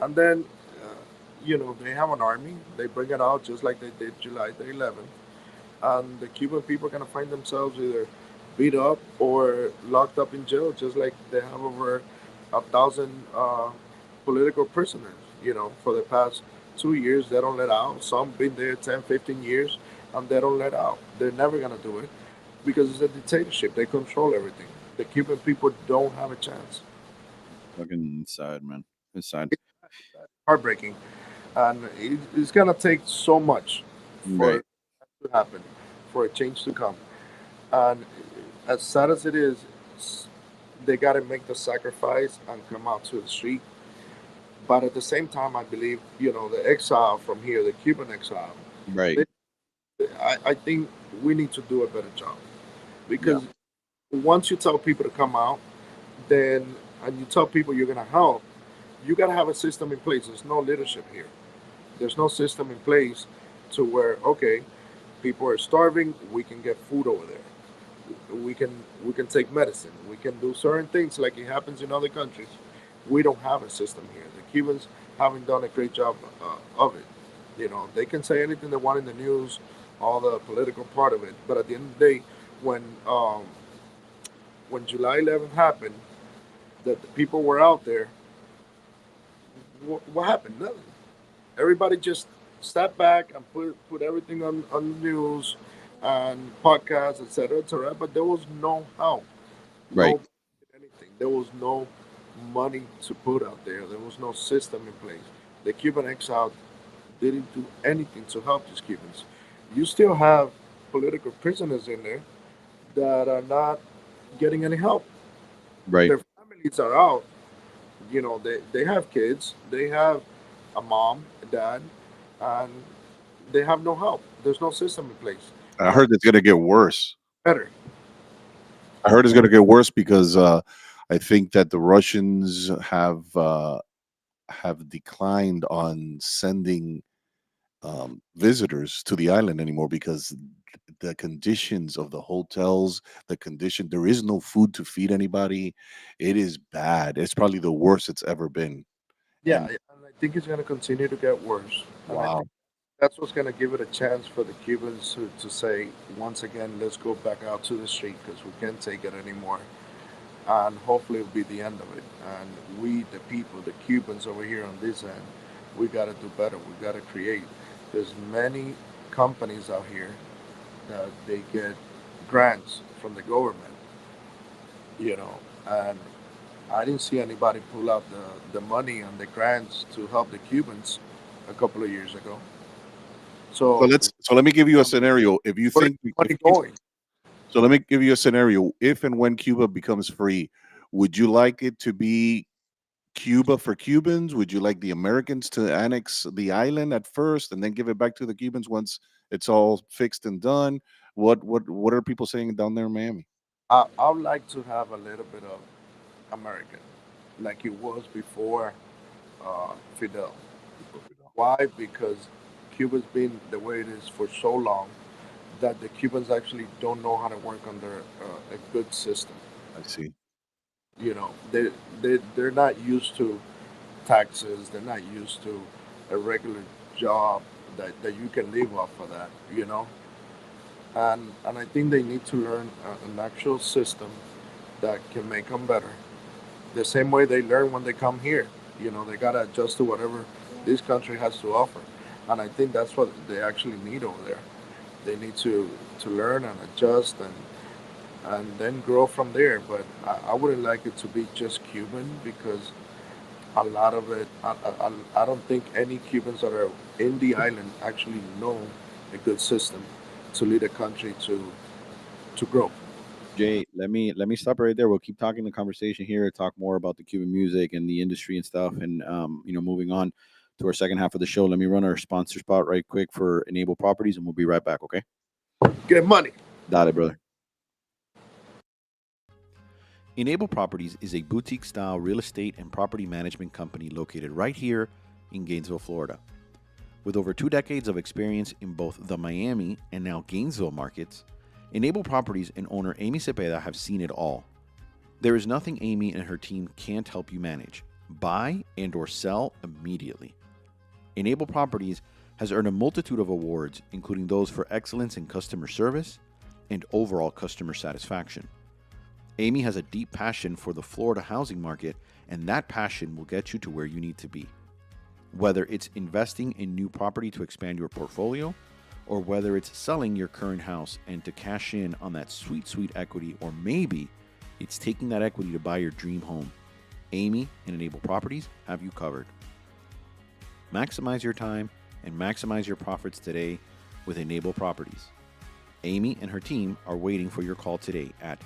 S3: And then, they have an army. They bring it out just like they did July the 11th. And the Cuban people are going to find themselves either beat up or locked up in jail, just like they have over 1,000 political prisoners. For the past 2 years, they don't let out. Some been there 10, 15 years, and they don't let out. They're never going to do it because it's a dictatorship. They control everything. The Cuban people don't have a chance.
S1: Fucking sad, man. It's sad.
S3: Heartbreaking, and it's gonna take so much for
S1: Right.
S3: it to happen, for a change to come. And as sad as it is, they gotta make the sacrifice and come out to the street. But at the same time, I believe the exile from here, the Cuban exile.
S1: Right.
S3: They, I think we need to do a better job
S1: Yeah.
S3: because once you tell people to come out, then and you tell people you're gonna help, you gotta have a system in place. There's no leadership here. There's no system in place to where okay, people are starving. We can get food over there. We can take medicine. We can do certain things like it happens in other countries. We don't have a system here. The Cubans haven't done a great job of it. They can say anything they want in the news, all the political part of it, but at the end of the day, when um, when July 11th happened, that the people were out there. What happened? Nothing. Everybody just step back and put everything on the news and podcasts, etc., etc. But there was no help,
S1: Right.
S3: no anything. There was no money to put out there. There was no system in place. The Cuban exile didn't do anything to help these Cubans. You still have political prisoners in there that are not getting any help.
S1: Right.
S3: Their families are out. They have kids. They have a mom, a dad, and they have no help. There's no system in place.
S2: I
S3: And
S2: heard it's gonna get worse.
S3: better.
S2: I heard it's gonna get worse because I think that the Russians have declined on sending visitors to the island anymore because the conditions of the hotels, there is no food to feed anybody. It is bad. It's probably the worst it's ever been.
S3: Yeah,
S2: And
S3: and I think it's going to continue to get worse. And I
S2: wow,
S3: think that's what's going to give it a chance for the Cubans to say, once again, let's go back out to the street because we can't take it anymore. And hopefully it'll be the end of it. And we, the people, the Cubans over here on this end, we got to do better. We got to create. There's many companies out here that they get grants from the government, and I didn't see anybody pull out the money and the grants to help the Cubans a couple of years ago. So
S2: so let me give you a scenario. If you
S3: where's
S2: think
S3: the
S2: if
S3: money going?
S2: so, let me give you a scenario. If and when Cuba becomes free, would you like it to be Cuba for Cubans? Would you like the Americans to annex the island at first and then give it back to the Cubans once it's all fixed and done? What are people saying down there in Miami?
S3: I would like to have a little bit of American, like it was before Fidel. Why? Because Cuba's been the way it is for so long that the Cubans actually don't know how to work under a good system.
S2: I see.
S3: They're not used to taxes. They're not used to a regular job that you can live off of that. And I think they need to learn an actual system that can make them better. The same way they learn when they come here. They gotta adjust to whatever this country has to offer, and I think that's what they actually need over there. They need to learn and adjust and then grow from there. But I wouldn't like it to be just Cuban because a lot of it, I don't think any Cubans that are in the island actually know a good system to lead a country to grow.
S1: Jay, let me stop right there. We'll keep talking the conversation here, talk more about the Cuban music and the industry and stuff. And moving on to our second half of the show, let me run our sponsor spot right quick for Enable Properties, and we'll be right back. Okay,
S3: Get money.
S1: Dale, brother. Enable Properties is a boutique style real estate and property management company located right here in Gainesville, Florida. With over 2 decades of experience in both the Miami and now Gainesville markets, Enable Properties and owner Amy Cepeda have seen it all. There is nothing Amy and her team can't help you manage, buy, and or sell immediately. Enable Properties has earned a multitude of awards, including those for excellence in customer service and overall customer satisfaction. Amy has a deep passion for the Florida housing market, and that passion will get you to where you need to be. Whether it's investing in new property to expand your portfolio, or whether it's selling your current house and to cash in on that sweet, sweet equity, or maybe it's taking that equity to buy your dream home, Amy and Enable Properties have you covered. Maximize your time and maximize your profits today with Enable Properties. Amy and her team are waiting for your call today at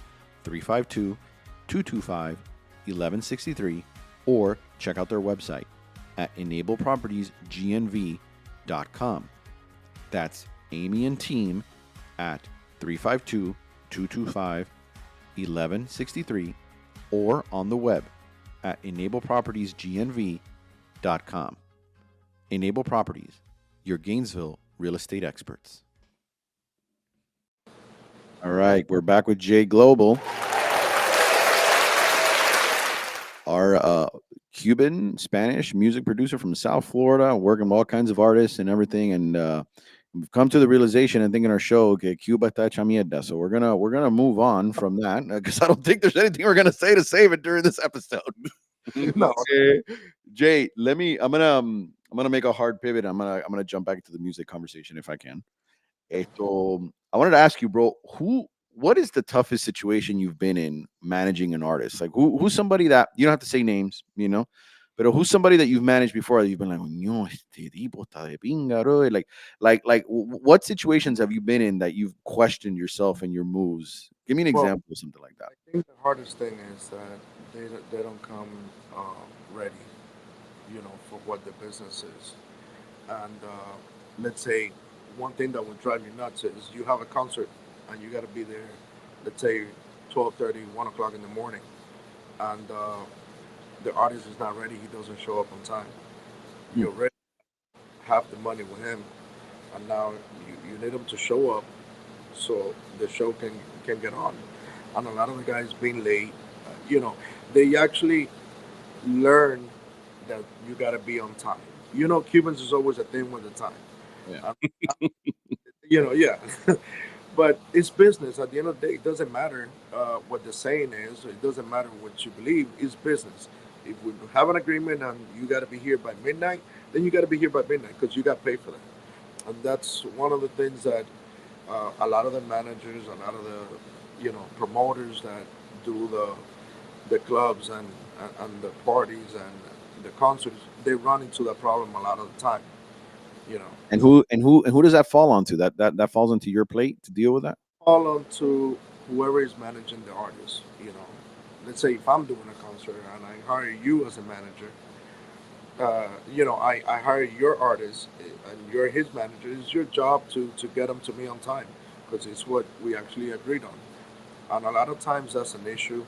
S1: 352-225-1163 or check out their website at enablepropertiesgnv.com. That's Amy and team at 352-225-1163 or on the web at enablepropertiesgnv.com. Enable Properties, your Gainesville real estate experts. All right, we're back with Jay Global, our Cuban Spanish music producer from South Florida, working with all kinds of artists and everything. And we've come to the realization, I think, in our show, okay, Cuba está hecha mierda. So we're gonna move on from that because I don't think there's anything we're gonna say to save it during this episode.
S3: No.
S1: Okay. Jay, I'm gonna make a hard pivot. I'm gonna jump back into the music conversation if I can. So I wanted to ask you, bro, what is the toughest situation you've been in managing an artist? Like who's somebody that you don't have to say names, but who's somebody that you've managed before that you've been like, no, este tipo está de pinga, bro. What situations have you been in that you've questioned yourself and your moves? Give me an
S3: Well,
S1: example of something like that.
S3: I think the hardest thing is that they don't come ready, for what the business is. And let's say one thing that would drive you nuts is you have a concert and you got to be there, let's say 12:30, 1 o'clock in the morning, and the artist is not ready. He doesn't show up on time. You already have the money with him, and now you need him to show up so the show can get on. And a lot of the guys being late, they actually learn that you got to be on time. Cubans is always a thing with the time.
S1: Yeah.
S3: Yeah. But it's business. At the end of the day, it doesn't matter what the saying is. It doesn't matter what you believe. It's business. If we have an agreement and you got to be here by midnight, then you got to be here by midnight because you got paid for that. And that's one of the things that a lot of the managers, a lot of the promoters that do the clubs and the parties and the concerts, they run into that problem a lot of the time.
S1: And who does that fall onto? That falls onto your plate to deal with that?
S3: All on to whoever is managing the artist. Let's say if I'm doing a concert and I hire you as a manager, I hire your artist and you're his manager. It's your job to get them to me on time because it's what we actually agreed on. And a lot of times that's an issue.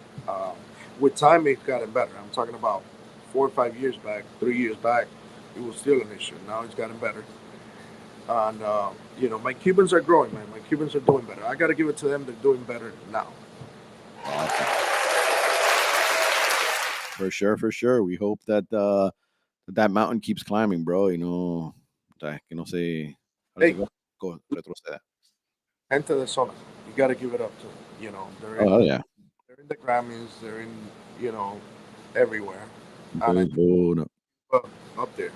S3: With time, it's gotten better. I'm talking about 4 or 5 years back, 3 years back, it was still an issue. Now it's gotten better. And my Cubans are growing, man. My Cubans are doing better. I got to give it to them. They're doing better now.
S1: Awesome. For sure. We hope that that mountain keeps climbing, bro. Que no se.
S3: Hey,
S1: Go retroceda.
S3: Enter the Zona. You got to give it up to them.
S1: Oh yeah.
S3: They're in the Grammys. They're in everywhere. And I
S1: No.
S3: up there.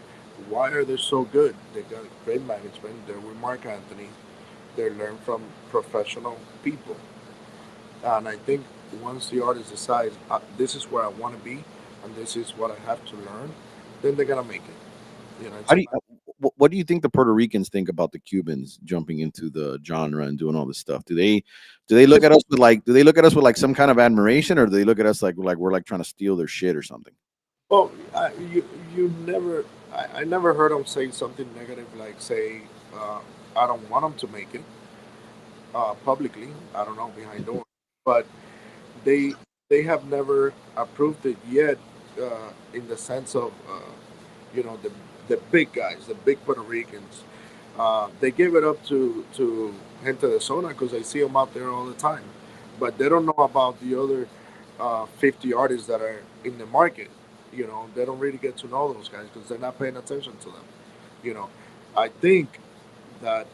S3: Why are they so good? They got great management. They're with Mark Anthony. They learn from professional people. And I think once the artist decides this is where I want to be, and this is what I have to learn, then they're gonna make it.
S1: What do you think the Puerto Ricans think about the Cubans jumping into the genre and doing all this stuff? Do they look at us with like some kind of admiration, or do they look at us like we're like trying to steal their shit or something?
S3: Well, you never. I never heard them say something negative like say, I don't want them to make it publicly. I don't know behind doors, but they they have never approved it yet in the sense of the big guys, the big Puerto Ricans. They give it up to Gente de Zona because I see them out there all the time, but they don't know about the other 50 artists that are in the market. They don't really get to know those guys because they're not paying attention to them. You know, I think that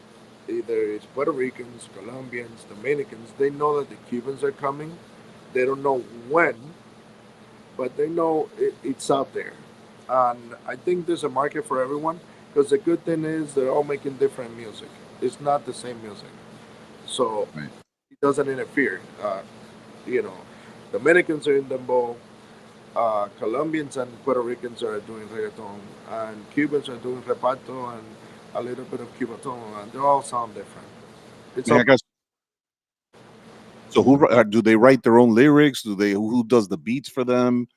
S3: either it's Puerto Ricans, Colombians, Dominicans, they know that the Cubans are coming. They don't know when, but they know it's out there. And I think there's a market for everyone because the good thing is they're all making different music. It's not the same music. So
S1: Right.
S3: it doesn't interfere. You know, Dominicans are in dembow, Colombians and Puerto Ricans are doing reggaeton, and Cubans are doing reparto and a little bit of cubaton, and they all sound different. It's
S2: Yeah,
S3: all
S2: I guess. So do they write their own lyrics? Do they who does the beats for them?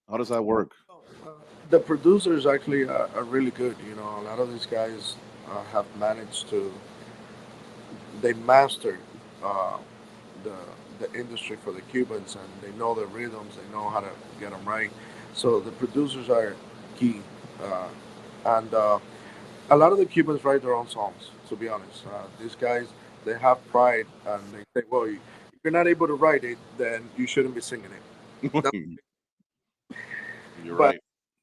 S2: How does that work?
S3: the producers actually are really good. A lot of these guys have managed to they mastered uh, the the industry for the Cubans, and they know the rhythms, they know how to get them right. So the producers are key, uh, and a lot of the Cubans write their own songs. To be honest, these guys they have pride, and they say, "Well, if you're not able to write it, then you shouldn't be singing it." That-
S2: You're
S3: But
S2: right.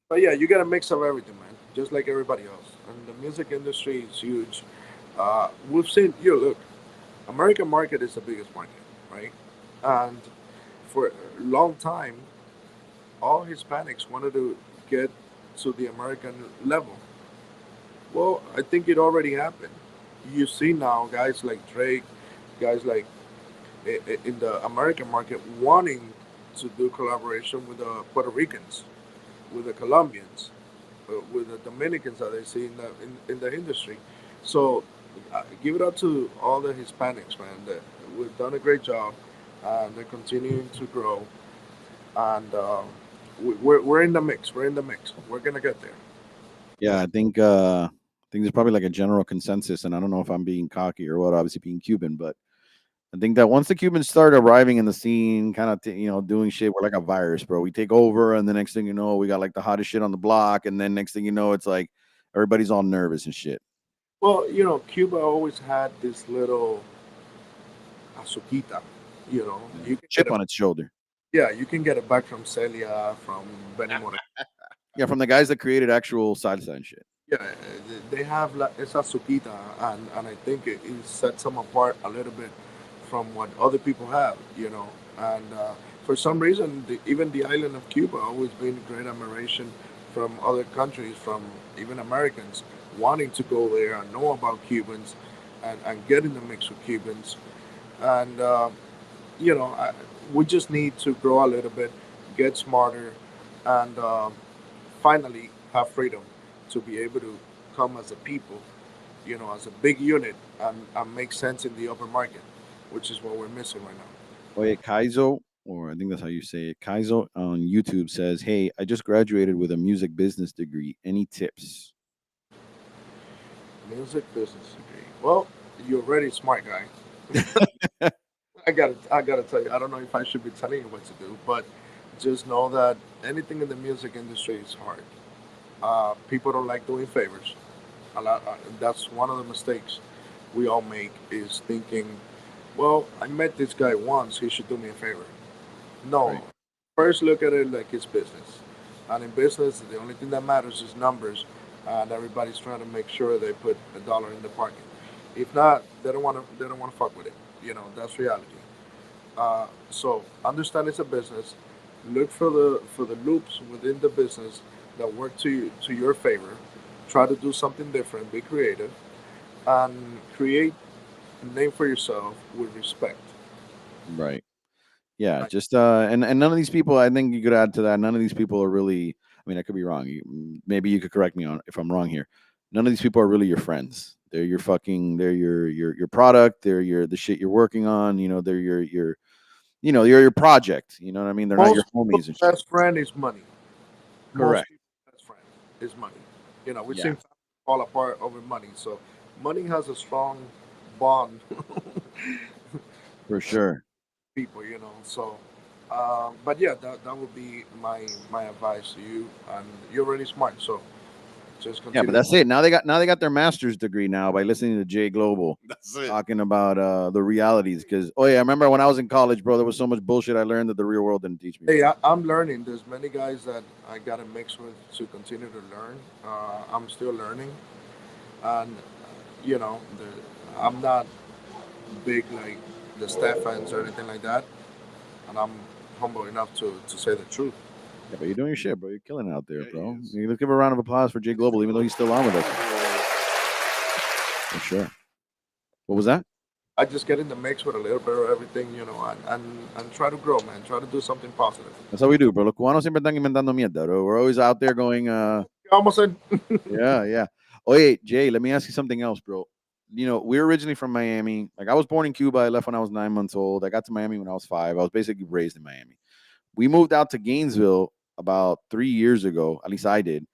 S3: but yeah, you get a mix of everything, man. Just like everybody else, and the music industry is huge. We've seen look. American market is the biggest market, right? And for a long time, all Hispanics wanted to get to the American level. Well, I think it already happened. You see now guys like Drake, guys like in the American market wanting to do collaboration with the Puerto Ricans, with the Colombians, with the Dominicans that they see in the industry. So give it up to all the Hispanics, man. We've done a great job, and they're continuing to grow. And we're in the mix. We're in the mix. We're gonna get there.
S1: Yeah, I think there's probably like a general consensus, and I don't know if I'm being cocky or what. Obviously, being Cuban, but I think that once the Cubans start arriving in the scene, kind of doing shit, we're like a virus, bro. We take over, and the next thing you know, we got like the hottest shit on the block, and then next thing you know, it's like everybody's all nervous and shit.
S3: Well, Cuba always had this little azuquita.
S1: Yeah.
S3: You can get
S1: Chip
S3: it.
S1: on its shoulder.
S3: Yeah, you can get it back from Celia, from Benny Moreno.
S1: Yeah, from the guys that created actual salsa and shit.
S3: Yeah, they have esa suquita, and I think it sets them apart a little bit from what other people have, And for some reason, even the island of Cuba always been great admiration from other countries, from even Americans wanting to go there and know about Cubans and get in the mix with Cubans. And you know, I, we just need to grow a little bit, get smarter, and finally have freedom to be able to come as a people, as a big unit and make sense in the upper market, which is what we're missing right now.
S1: Oye, Kaizo, or I think that's how you say it. Kaizo on YouTube says, "Hey, I just graduated with a music business degree. Any tips?"
S3: Music business degree. Well, you're already a smart guy. I gotta tell you, I don't know if I should be telling you what to do, but just know that anything in the music industry is hard. People don't like doing favors. That's one of the mistakes we all make is thinking, well, I met this guy once, he should do me a favor. No,
S1: Right.
S3: first look at it like it's business, and in business, the only thing that matters is numbers, and everybody's trying to make sure they put a dollar in the pocket. If not, they don't want to. They don't want to fuck with it. That's reality. So understand it's a business. Look for the loops within the business that work to your favor. Try to do something different. Be creative and create a name for yourself with respect.
S1: Right. Yeah,
S3: Like
S1: just and none of these people. I think you could add to that. None of these people are really. I mean, I could be wrong. Maybe you could correct me on if I'm wrong here. None of these people are really your friends. They're your fucking. They're your product. They're the shit you're working on. They're your project. You know what I mean? They're not your
S3: most
S1: homies
S3: people's
S1: and shit.
S3: best friend is money. Most
S1: Correct.
S3: people's best friend is money. We've
S1: Yeah,
S3: seen families fall apart over money. So money has a strong bond
S1: for sure.
S3: people. So, but yeah, that would be my advice to you. And you're really smart. So Just
S1: Yeah, but
S3: continue.
S1: that's it. Now they got their master's degree now by listening to Jay Global
S2: That's it.
S1: talking about the realities. Because oh yeah, I remember when I was in college, bro, there was so much bullshit I learned that the real world didn't teach me,
S3: Hey,
S1: bro.
S3: I'm learning. There's many guys that I got to mix with to continue to learn. I'm still learning, and I'm not big like the Stephans or anything like that, and I'm humble enough to say the truth.
S1: Yeah, but you're doing your shit, bro. You're killing it out there,
S2: Yeah, he
S1: bro.
S2: is.
S1: Let's give a round of applause for Jay Global, even though he's still on with us for sure. What was that?
S3: I just get in the mix with a little bit of everything, and try to grow, man. Try to do something positive.
S1: That's how we do, bro. Los cubanos siempre están inventando mierda, bro. We're always out there going,
S3: Almost said,
S1: yeah, yeah. Oh, hey, Jay, let me ask you something else, bro. You know, we're originally from Miami. Like, I was born in Cuba. I left when I was 9 months old. I got to Miami when I was 5. I was basically raised in Miami. We moved out to Gainesville about 3 years ago. At least I did.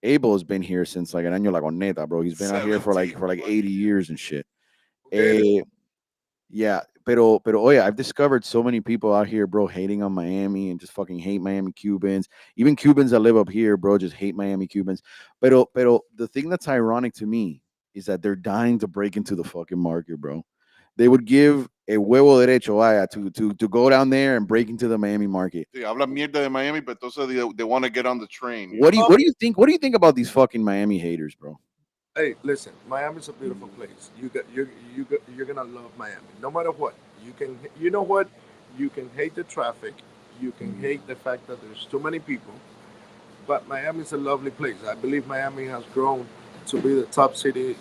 S1: Abel has been here since like an año la corneta, bro. He's been out here for
S2: 17
S1: like
S2: plus
S1: 80
S2: years.
S1: years and shit.
S3: okay,
S1: Eh, yeah, pero oh yeah, I've discovered so many people out here, bro, hating on Miami and just fucking hate Miami Cubans. Even Cubans that live up here, bro, just hate Miami Cubans. Pero the thing that's ironic to me is that they're dying to break into the fucking market, bro. They would give a huevo derecho vaya, to go down there and break into the Miami market.
S2: Sí, habla mierda de Miami, but entonces they want to get on the train, you
S1: What do
S2: know?
S1: you what do you think? What do you think about these fucking Miami haters, bro?
S3: hey, listen, Miami's a beautiful place. You're gonna love Miami, no matter what. You know what, you can hate the traffic, you can hate the fact that there's too many people, but Miami's a lovely place. I believe Miami has grown to be the top city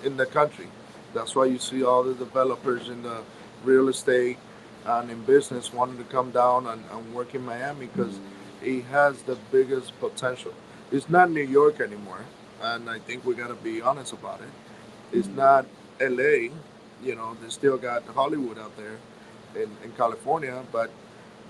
S3: in the country. That's why you see all the developers in the real estate and in business wanting to come down and work in Miami because it has the biggest potential. It's not New York anymore, and I think we got to be honest about it. It's not LA. They still got Hollywood out there in California, but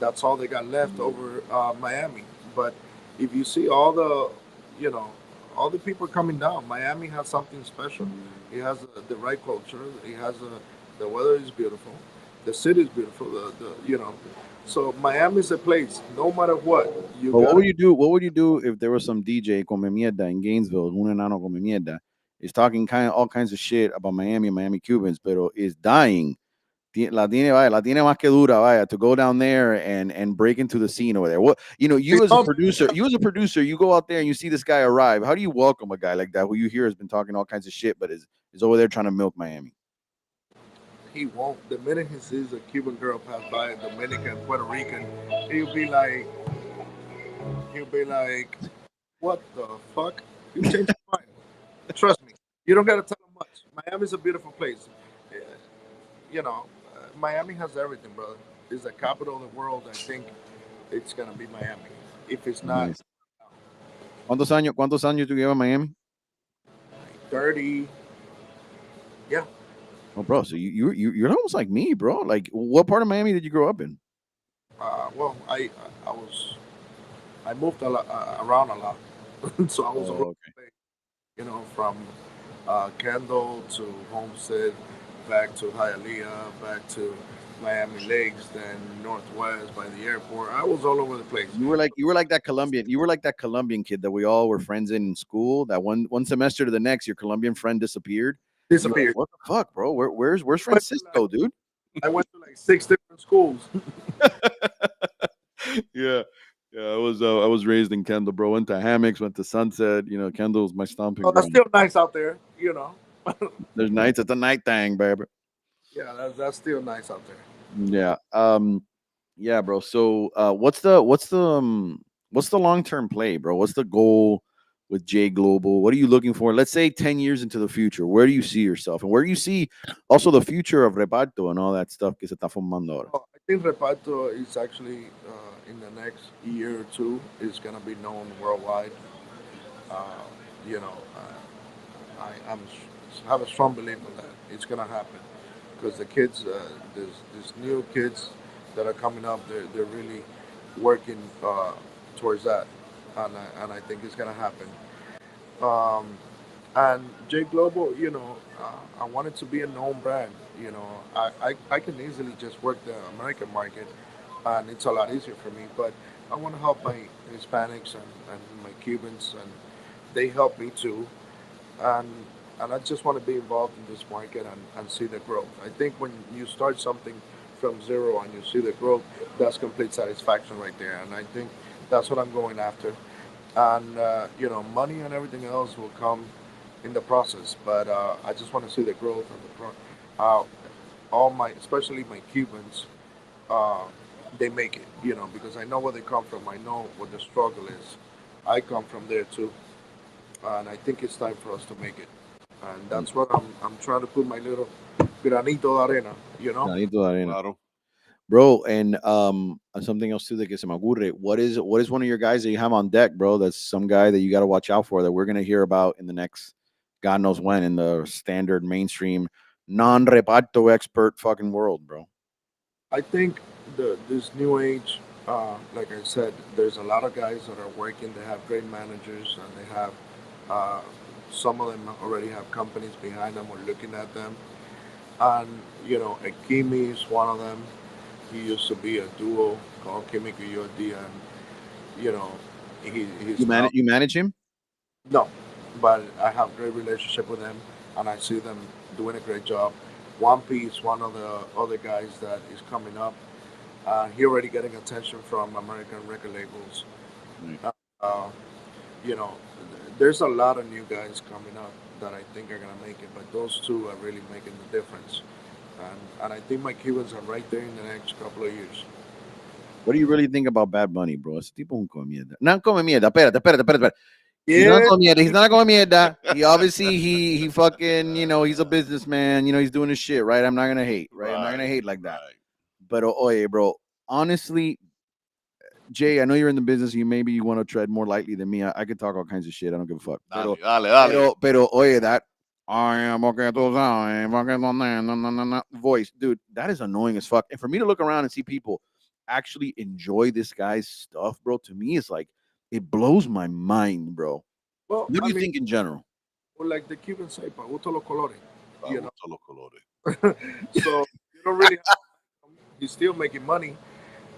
S3: that's all they got left over Miami. But if you see you know, all the people coming down, Miami has something special. It has the right culture. It has the weather is beautiful. The city is beautiful. So Miami's a place. No matter what, you
S1: But what
S3: gotta.
S1: would you do? What would you do if there was some DJ come mierda in Gainesville, un enano come mierda, is talking all kinds of shit about Miami and Miami Cubans, pero is dying. La tiene más que dura, vaya, to go down there and break into the scene over there. What
S3: It's not,
S1: you as a producer, you go out there and you see this guy arrive. How do you welcome a guy like that who you hear has been talking all kinds of shit, but is over there trying to milk Miami?
S3: he won't. The minute he sees a Cuban girl pass by, a Dominican, Puerto Rican, he'll be he'll be like, what the fuck? You changed your mind. Trust me. You don't gotta tell him much. Miami's a beautiful place. Uh, Miami has everything, brother. It's the capital of the world. I think it's gonna be Miami. If it's not
S1: Nice. ¿Cuántos años tú llevas en Miami?
S3: 30, yeah.
S1: Oh, bro, so you're almost like me, bro. Like, what part of Miami did you grow up in?
S3: Well, I was I moved around a lot, so I was all over
S1: Oh, okay.
S3: the place. From Kendall to Homestead, back to Hialeah, back to Miami Lakes, then Northwest by the airport. I was all over the place.
S1: You were like that Colombian. You were like that Colombian kid that we all were friends in school. That one semester to the next, your Colombian friend disappeared. And you're like,
S3: Disappeared.
S1: what the fuck, bro? Where's
S3: Went to like
S1: Francisco, dude?
S3: I went to like 6 different schools.
S1: Yeah, yeah. I was raised in Kendall, bro. Went to Hammocks, went to Sunset. Kendall's my stomping
S3: Oh, that's
S1: ground.
S3: still nice out there.
S1: There's nights. It's a night thing, baby.
S3: Yeah, that's still nice out there.
S1: Yeah. Yeah, bro. So, what's the long term play, bro? What's the goal with J Global? What are you looking for? Let's say 10 years into the future. Where do you see yourself, and where do you see also the future of reparto and all that stuff que se está formando ahora?
S3: Well, I think Reparto is actually in the next year or two is gonna be known worldwide. Uh, you know, have a strong belief in that it's gonna happen because the kids, there's new kids that are coming up. They're really working towards that, and I think it's gonna happen. Um, and J Global, I want it to be a known brand. I can easily just work the American market, and it's a lot easier for me. But I want to help my Hispanics and my Cubans they help me too, and I just want to be involved in this market and see the growth. I think when you start something from zero and you see the growth, that's complete satisfaction right there. And I think that's what I'm going after. And money and everything else will come in the process. But I just want to see the growth and all my, especially my Cubans, uh, they make it. Because I know where they come from. I know what the struggle is. I come from there too, and I think it's time for us to make it. And
S1: Mm.
S3: that's what I'm trying to put my little granito de arena.
S1: Granito de arena.
S2: Claro.
S1: Bro, and something else too that que se me ocurre. What is one of your guys that you have on deck, bro? That's some guy that you got to watch out for that we're gonna hear about in the next God knows when in the standard mainstream non-reparto expert fucking world, bro.
S3: I think this new age, like I said, there's a lot of guys that are working. They have great managers, and they have uh, some of them already have companies behind them or looking at them. And Akimi is one of them. He used to be a duo called Kimi Kuyodi, and you know, he's now
S1: You manage him?
S3: no, but I have great relationship with him, and I see them doing a great job. One Piece, one of the other guys that is coming up, he already getting attention from American record labels.
S1: Right.
S3: Uh, uh, you know, there's a lot of new guys coming up that I think are gonna make it, but those two are really making the difference. And I think my Cubans are right there in the next couple of years.
S1: What do you really think about Bad Bunny, bro? Ese tipo es un come mierda. No come mierda. Espérate. He's not
S3: Yeah,
S1: come mierda. He's not come mierda. He obviously he fucking he's a businessman. He's doing his shit right. I'm not gonna hate. Right. I'm not gonna
S2: Right.
S1: hate like that.
S2: Right.
S1: But oye, bro. Honestly, Jay, I know you're in the business. Maybe you want to tread more lightly than me. I could talk all kinds of shit. I don't give a fuck.
S2: Dale, dale, dale.
S1: Pero, oye, that I am okay, tú sabes, fucking no, no, no, no, no, voice, dude, that is annoying as fuck. And for me to look around and see people actually enjoy this guy's stuff, bro, to me, it's like it blows my mind, bro.
S3: well,
S1: What do
S3: I
S1: you
S3: mean,
S1: think in general?
S3: well, like the Cubans say, "Pa gusto los colores,"
S2: Me
S3: you know.
S2: gustan los colores.
S3: So you don't really. He's still making money.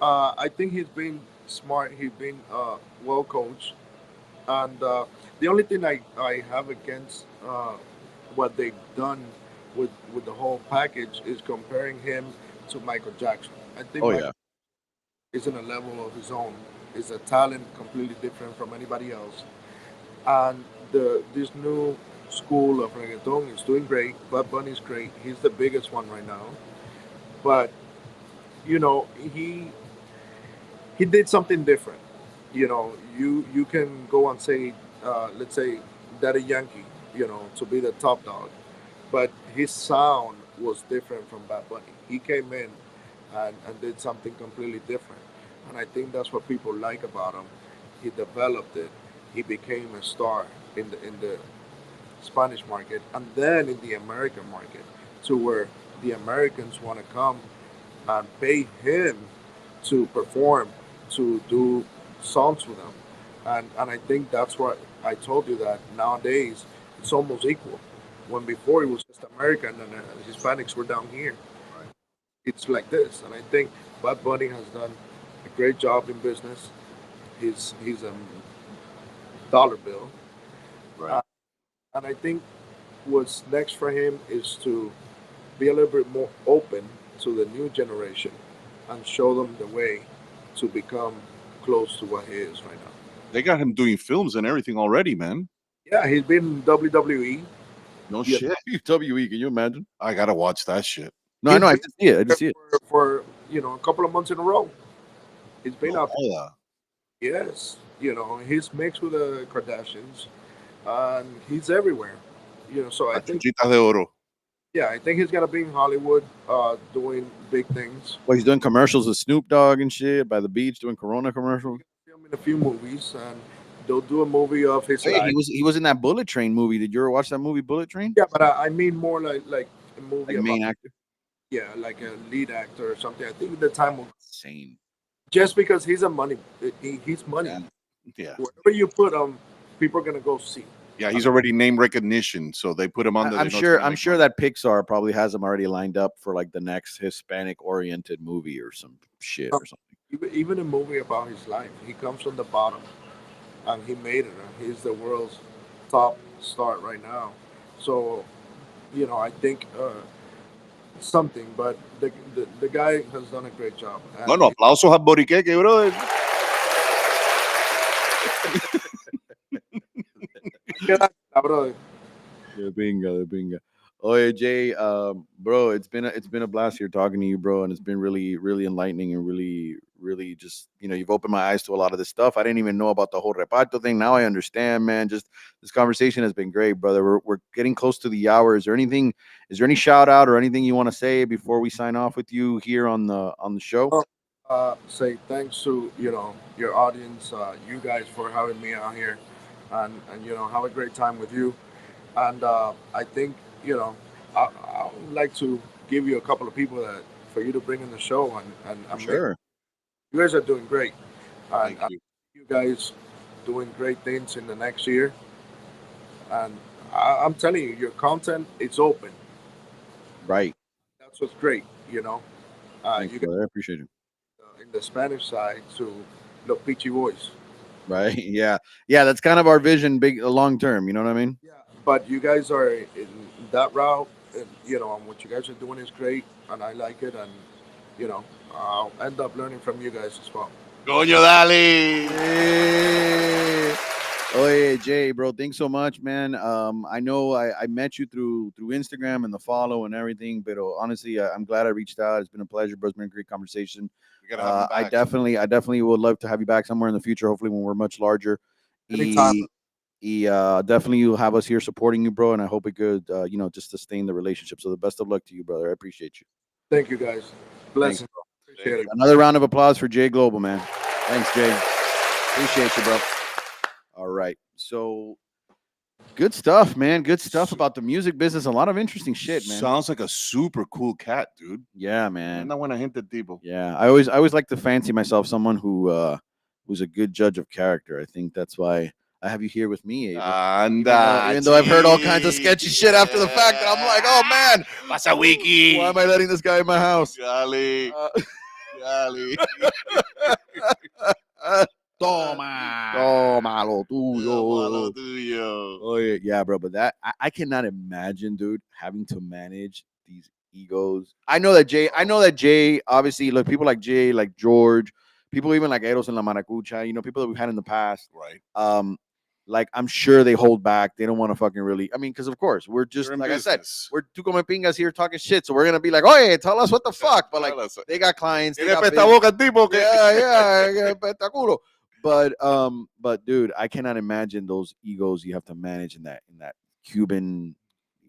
S3: I think he's been smart. He's been well coached. And the only thing I have against what they've done with the whole package is comparing him to Michael Jackson. I think
S1: Oh
S3: Michael
S1: yeah,
S3: is in a level of his own. Is a talent completely different from anybody else. And this new school of reggaeton is doing great. Bud Bunny's great. He's the biggest one right now. But you know he did something different. You can go and say, let's say, Daddy Yankee, to be the top dog, but his sound was different from Bad Bunny. He came in and did something completely different, and I think that's what people like about him. He developed it. He became a star in the Spanish market, and then in the American market, to where the Americans want to come and pay him to perform, to do songs with them. And I think that's what I told you, that nowadays it's almost equal. When before it was just American and Hispanics were down here,
S2: Right.
S3: it's like this. And I think Bad Bunny has done a great job in business. He's a dollar bill,
S2: Right.
S3: uh, and I think what's next for him is to be a little bit more open to the new generation and show them the way to become close to what he is right now.
S2: They got him doing films and everything already, man.
S3: Yeah, he's been in WWE.
S2: No
S3: Yeah,
S2: shit.
S1: WWE. Can you imagine?
S2: I gotta watch that shit.
S1: No, I
S3: he's
S1: know. I
S3: been
S1: did see it. I did
S3: there
S1: see it.
S3: for a couple of months in a row. He's been
S2: No
S3: out
S2: joda.
S3: there. Yes, he's mixed with the Kardashians, and he's everywhere. So I
S2: Las
S3: think,
S2: chuchitas de oro.
S3: yeah, I think he's gonna be in Hollywood, doing big things.
S1: Well, he's doing commercials with Snoop Dogg and shit by the beach, doing Corona commercials.
S3: Film in a few movies, and they'll do a movie of his
S1: Hey,
S3: life.
S1: he was in that Bullet Train movie. Did you ever watch that movie, Bullet Train?
S3: Yeah, but I mean more like a movie
S1: Like
S3: about,
S1: main actor.
S3: yeah, like a lead actor or something. I think the time will,
S1: Insane.
S3: just because he's he's money.
S2: Yeah. Yeah.
S3: Wherever you put him, people are gonna go see.
S2: Yeah, he's already name recognition, so they put him on there.
S1: I'm
S2: They know it's
S1: sure.
S2: gonna
S1: I'm
S2: make
S1: sure
S2: money.
S1: that Pixar probably has him already lined up for like the next Hispanic-oriented movie or some shit or something.
S3: Even a movie about his life. He comes from the bottom, and he made it. And he's the world's top start right now. So I think something, but the guy has done a great job, and
S2: Bueno, aplausos a Boriqueque, brother.
S3: brother.
S1: The bingo, the bingo. Oh yeah, Jay, bro, it's been a blast here talking to you, bro, and it's been really, really enlightening and really, really just you've opened my eyes to a lot of this stuff. I didn't even know about the whole reparto thing. Now I understand, man. Just this conversation has been great, brother. We're getting close to the hour. Is there anything? Is there any shout out or anything you want to say before we sign off with you here on the show?
S3: Well, say thanks to your audience, you guys for having me out here, and have a great time with you. And I think I would like to give you a couple of people that for you to bring in the show,
S1: For
S3: and make,
S1: sure.
S3: you guys are doing great, and
S2: Thank you.
S3: you guys doing great things in the next year. And I'm telling you, your content it's open.
S1: Right.
S3: That's what's great.
S1: Thanks,
S3: You guys
S1: brother. I appreciate you.
S3: in the Spanish side to the Peachy Boys.
S1: Right. Yeah. Yeah. That's kind of our vision, big long term. You know what I mean?
S3: Yeah, but you guys are in that route, and and what you guys are doing is great, and I like it, and you know, I'll end up learning from you guys as well.
S2: Coño, dale.
S1: Hey. Oh yeah, Jay, bro. Thanks so much, man. I know I met you through Instagram and the follow and everything, but honestly, I'm glad I reached out. It's been a pleasure, bro. It's been a great conversation.
S2: We gotta have him
S1: I
S2: back.
S1: definitely would love to have you back somewhere in the future. Hopefully, when we're much larger.
S3: Anytime.
S1: Definitely you'll have us here supporting you, bro. And I hope it could, just sustain the relationship. So the best of luck to you, brother. I appreciate you.
S3: Thank you guys.
S1: Thanks.
S3: Blessings.
S2: Thank
S3: Appreciate it.
S2: you.
S1: Another round of applause for Jay Global, man. Thanks, Jay. Appreciate you, bro. All right. So good stuff, man. Good stuff about the music business. A lot of interesting shit, man.
S2: Sounds like a super cool cat, dude.
S1: Yeah, man.
S2: Anda buena gente, tipo.
S1: Yeah. I always like to fancy myself someone who's a good judge of character. I think that's why I have you here with me, Abel.
S2: Anda.
S1: Even though I've heard all kinds of sketchy shit after the fact, and I'm like, oh man,
S2: Pasa wiki.
S1: why am I letting this guy in my house?
S2: Dale.
S1: Uh,
S2: Dale.
S1: Toma, toma lo tuyo.
S2: tuyo.
S1: Oh yeah, bro. But I cannot imagine, dude, having to manage these egos. I know that Jay. Obviously, look, people like Jay, like George, people even like Eros and La Maracucha. People that we've had in the past.
S2: Right.
S1: Like I'm sure they hold back. They don't want to fucking really. I mean, because of course we're just
S2: You're in
S1: like I said,
S2: business.
S1: we're two come pingas here talking shit. So we're gonna be like, oh yeah, tell us what the fuck. But like
S2: Tell us.
S1: they got clients. They
S2: Tiene
S1: got
S2: pesta
S1: business.
S2: boca, tipo, que-
S1: Yeah, espectaculo. But dude, I cannot imagine those egos you have to manage in that Cuban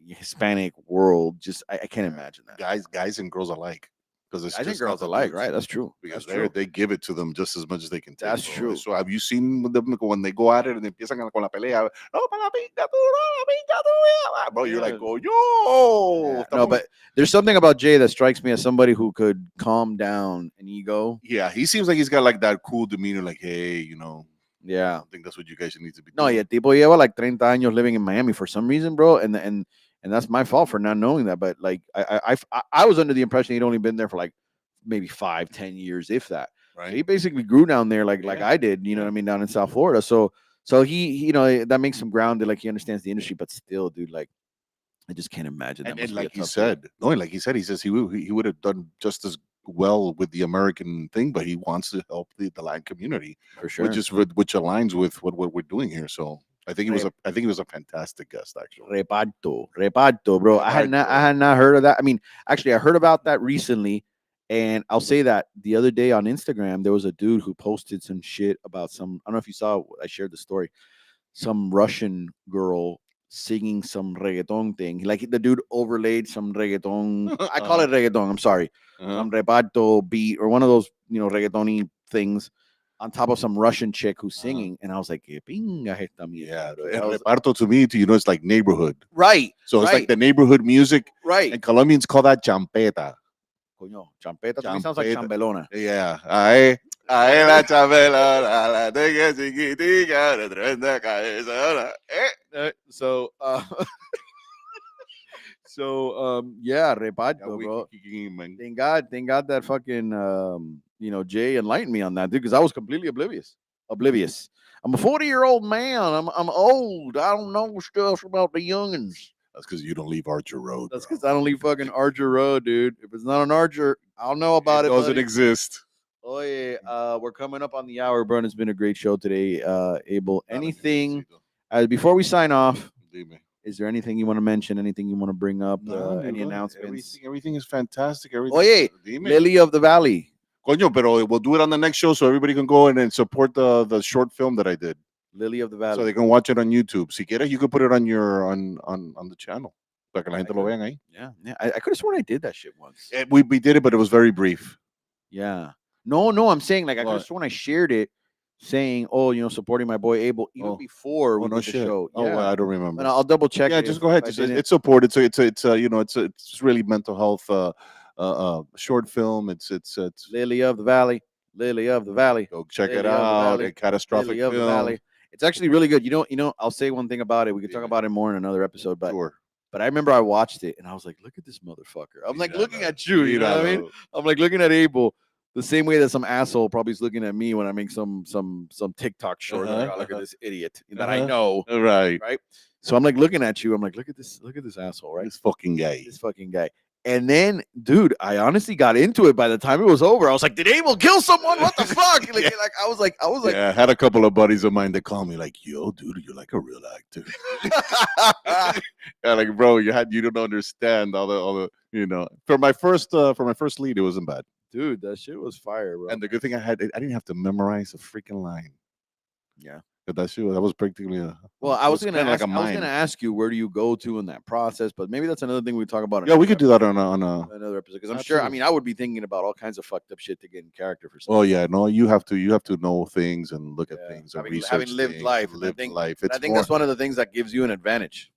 S1: Hispanic world. Just I can't imagine that.
S2: Guys and girls alike. Because it's
S1: I think
S2: just not
S1: girls
S2: the
S1: alike,
S2: dudes.
S1: right? That's true.
S2: Because
S1: That's true.
S2: they give it to them just as much as they can take.
S1: That's
S2: bro.
S1: true.
S2: So have you seen them when they go at it and empiezan con la pelea? No, para la pinga tú, no, la pinga tú. Bro, you're like, oh, yo.
S1: Yeah. No, but there's something about Jay that strikes me as somebody who could calm down an ego.
S2: Yeah, he seems like he's got like that cool demeanor, like, hey, I
S1: Yeah.
S2: don't think that's what you guys need to be
S1: No,
S2: doing.
S1: yeah, tipo lleva like 30 años living in Miami for some reason, bro, and that's my fault for not knowing that. But like, I was under the impression he'd only been there for like maybe 5-10 years, if that.
S2: Right?
S1: He basically grew down there like
S2: Yeah.
S1: I did, you know
S2: Yeah.
S1: what I mean, down in South Florida. So he that makes him grounded, like he understands the industry, but still, dude, like I just can't imagine that.
S2: And
S1: must be a
S2: like he
S1: tough
S2: said, no, and like he said, he says he would have done just as well with the American thing, but he wants to help the Latin community,
S1: deal, for sure.
S2: which aligns with what we're doing here. So I think he was a fantastic guest, actually.
S1: Reparto, bro. I had not heard of that. I mean, actually, I heard about that recently, and I'll say that the other day on Instagram there was a dude who posted some shit about some. I don't know if you saw. I shared the story. Some Russian girl singing some reggaeton thing. Like the dude overlaid some reggaeton. I call it reggaeton. I'm sorry, some reparto beat or one of those reggaetony things on top of some Russian chick who's singing, and I was like, "Qué pinga es esta
S2: Yeah,
S1: mierda, bro?"
S2: and
S1: I was-
S2: reparto to me, it's like neighborhood.
S1: right,
S2: So it's
S1: right,
S2: like the neighborhood music,
S1: right.
S2: and Colombians call that champeta.
S1: Coño, champeta to me sounds like
S2: Champeta.
S1: chambelona.
S2: Yeah, ahí la chambelona, la tengo chiquitica, de tremenda cabezona.
S1: So, yeah, reparto,
S2: Yeah, we
S1: bro.
S2: kicking, man.
S1: Thank God that fucking Jay enlightened me on that, dude, because I was completely oblivious. oblivious. I'm a 40-year-old man. I'm old. I don't know stuff about the youngins.
S2: That's because you don't leave Archer Road.
S1: That's
S2: bro.
S1: because I don't leave fucking Archer Road, dude. If it's not an Archer, I'll know about it.
S2: Doesn't
S1: buddy.
S2: exist.
S1: Oh yeah, we're coming up on the hour, bro. And it's been a great show today, Abel. Anything before we sign off? Is there anything you want to mention? Anything you want to bring up? Any announcements?
S2: Everything is fantastic. Everything.
S1: Oye, Lily of the Valley.
S2: Coño, pero we'll do it on the next show so everybody can go in and support the short film that I did.
S1: Lily of the Valley.
S2: So they can watch it on YouTube. Si quieres, you can put it on your on the channel. Para que la gente lo vean ahí.
S1: Yeah. I could have sworn I did that shit once.
S2: We did it, but it was very brief.
S1: Yeah. No, I'm saying like I could have sworn I shared it saying, oh, supporting my boy Abel even before we did the show.
S2: Oh, well, I don't remember.
S1: And I'll double check.
S2: Yeah, just go ahead. It's support. It's really mental health short film. It's
S1: Lily of the Valley. Lily of the Valley.
S2: Go check it out. A catastrophic
S1: Lily of the
S2: film.
S1: Valley. It's actually really good. I'll say one thing about it. We could talk about it more in another episode, but
S2: Sure.
S1: But I remember I watched it and I was like, look at this motherfucker. I'm like looking at you, you know what I mean? I'm like looking at Abel the same way that some asshole probably is looking at me when I make some TikTok short. Like, oh, look at this idiot that I know.
S2: Right.
S1: So I'm like looking at you. I'm like, look at this asshole, right?
S2: This fucking guy.
S1: And then, dude, I honestly got into it by the time it was over. I was like, did Abel kill someone? What the fuck? Like, I was like,
S2: yeah, I had a couple of buddies of mine that called me like, yo, dude, you're like a real actor. Yeah, like, bro, you don't understand all the for my first lead, it wasn't bad.
S1: Dude, that shit was fire, bro.
S2: And the good thing I didn't have to memorize a freaking line.
S1: Yeah.
S2: That was practically
S1: I was gonna ask you, where do you go to in that process? But maybe that's another thing we talk about.
S2: Yeah, we could do that on
S1: another episode because I'm sure. I mean, I would be thinking about all kinds of fucked up shit to get in character for something.
S2: Oh yeah, no, you have to know things and look at things and
S1: research
S2: having
S1: lived life. I think that's one of the things that gives you an advantage.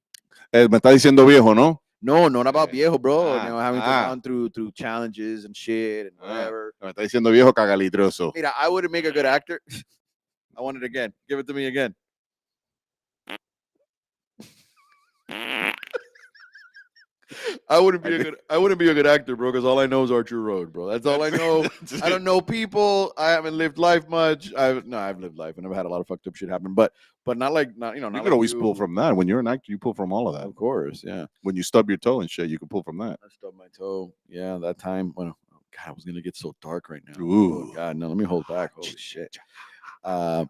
S2: Me está diciendo viejo, ¿no?
S1: No, not about viejo, bro. Having to gone through challenges and shit and whatever.
S2: Me está diciendo viejo cagalitroso.
S1: Mira, I wouldn't make a good actor. I want it again. Give it to me again. I wouldn't be a good actor, bro, because all I know is Archer Road, bro. That's all I know. I don't know people. I haven't lived life much. I've lived life and I've had a lot of fucked up shit happen, but not like
S2: you can always pull from that. When you're an actor, you pull from all of that.
S1: Of course, yeah.
S2: When you stub your toe and shit, you can pull from that.
S1: I stubbed my toe. Yeah, that time when God, I was gonna get so dark right now.
S2: Ooh.
S1: Oh, God, no, let me hold back. Holy shit. Okay.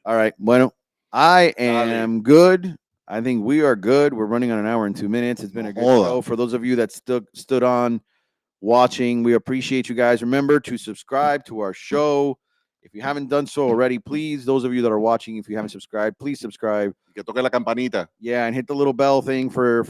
S1: All right. Bueno, I am good. I think we are good. We're running on an hour and 2 minutes. It's been a good show. For those of you that stood on watching, we appreciate you guys. Remember to subscribe to our show. If you haven't done so already, please, those of you that are watching, if you haven't subscribed, please subscribe.
S2: Que toque la campanita.
S1: Yeah, and hit the little bell thing for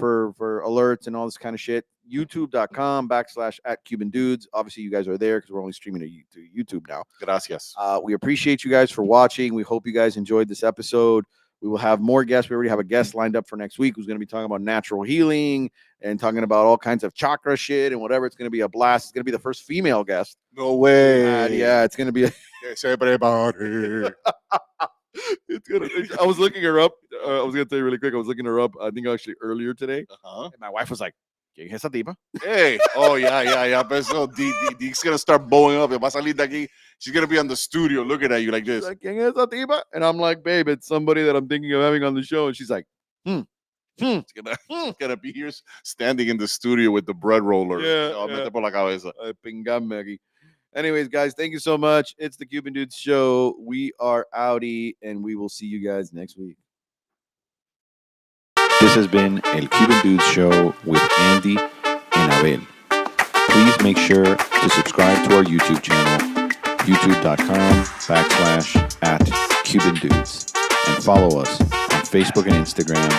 S1: alerts and all this kind of shit. YouTube.com/@CubanDudes. Obviously, you guys are there because we're only streaming to YouTube now.
S2: Gracias.
S1: We appreciate you guys for watching. We hope you guys enjoyed this episode. We will have more guests. We already have a guest lined up for next week who's going to be talking about natural healing and talking about all kinds of chakra shit and whatever. It's going to be a blast. It's going to be the first female guest.
S2: No way.
S1: Yeah, it's going to be. It's gonna. I was looking her up. I was going to tell you really quick. I was looking her up. I think actually earlier today. And my wife was like, ¿Quién es esa tipa?
S2: Hey. Oh, yeah. But so Deke's going to start bowing up. Va a salir de aquí. She's going to be on the studio looking at you like this.
S1: Like, ¿Quién es esa tipa? And I'm like, babe, it's somebody that I'm thinking of having on the show. And she's like,
S2: It's gonna be here standing in the studio with the bread roller.
S1: Yeah. Por la cabeza. Anyways, guys, thank you so much. It's the Cuban Dudes Show. We are outie, and we will see you guys next week. This has been El Cuban Dudes Show with Andy and Abel. Please make sure to subscribe to our YouTube channel, youtube.com/@CubanDudes, and follow us on Facebook and Instagram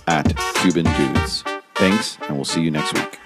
S1: @CubanDudes. Thanks, and we'll see you next week.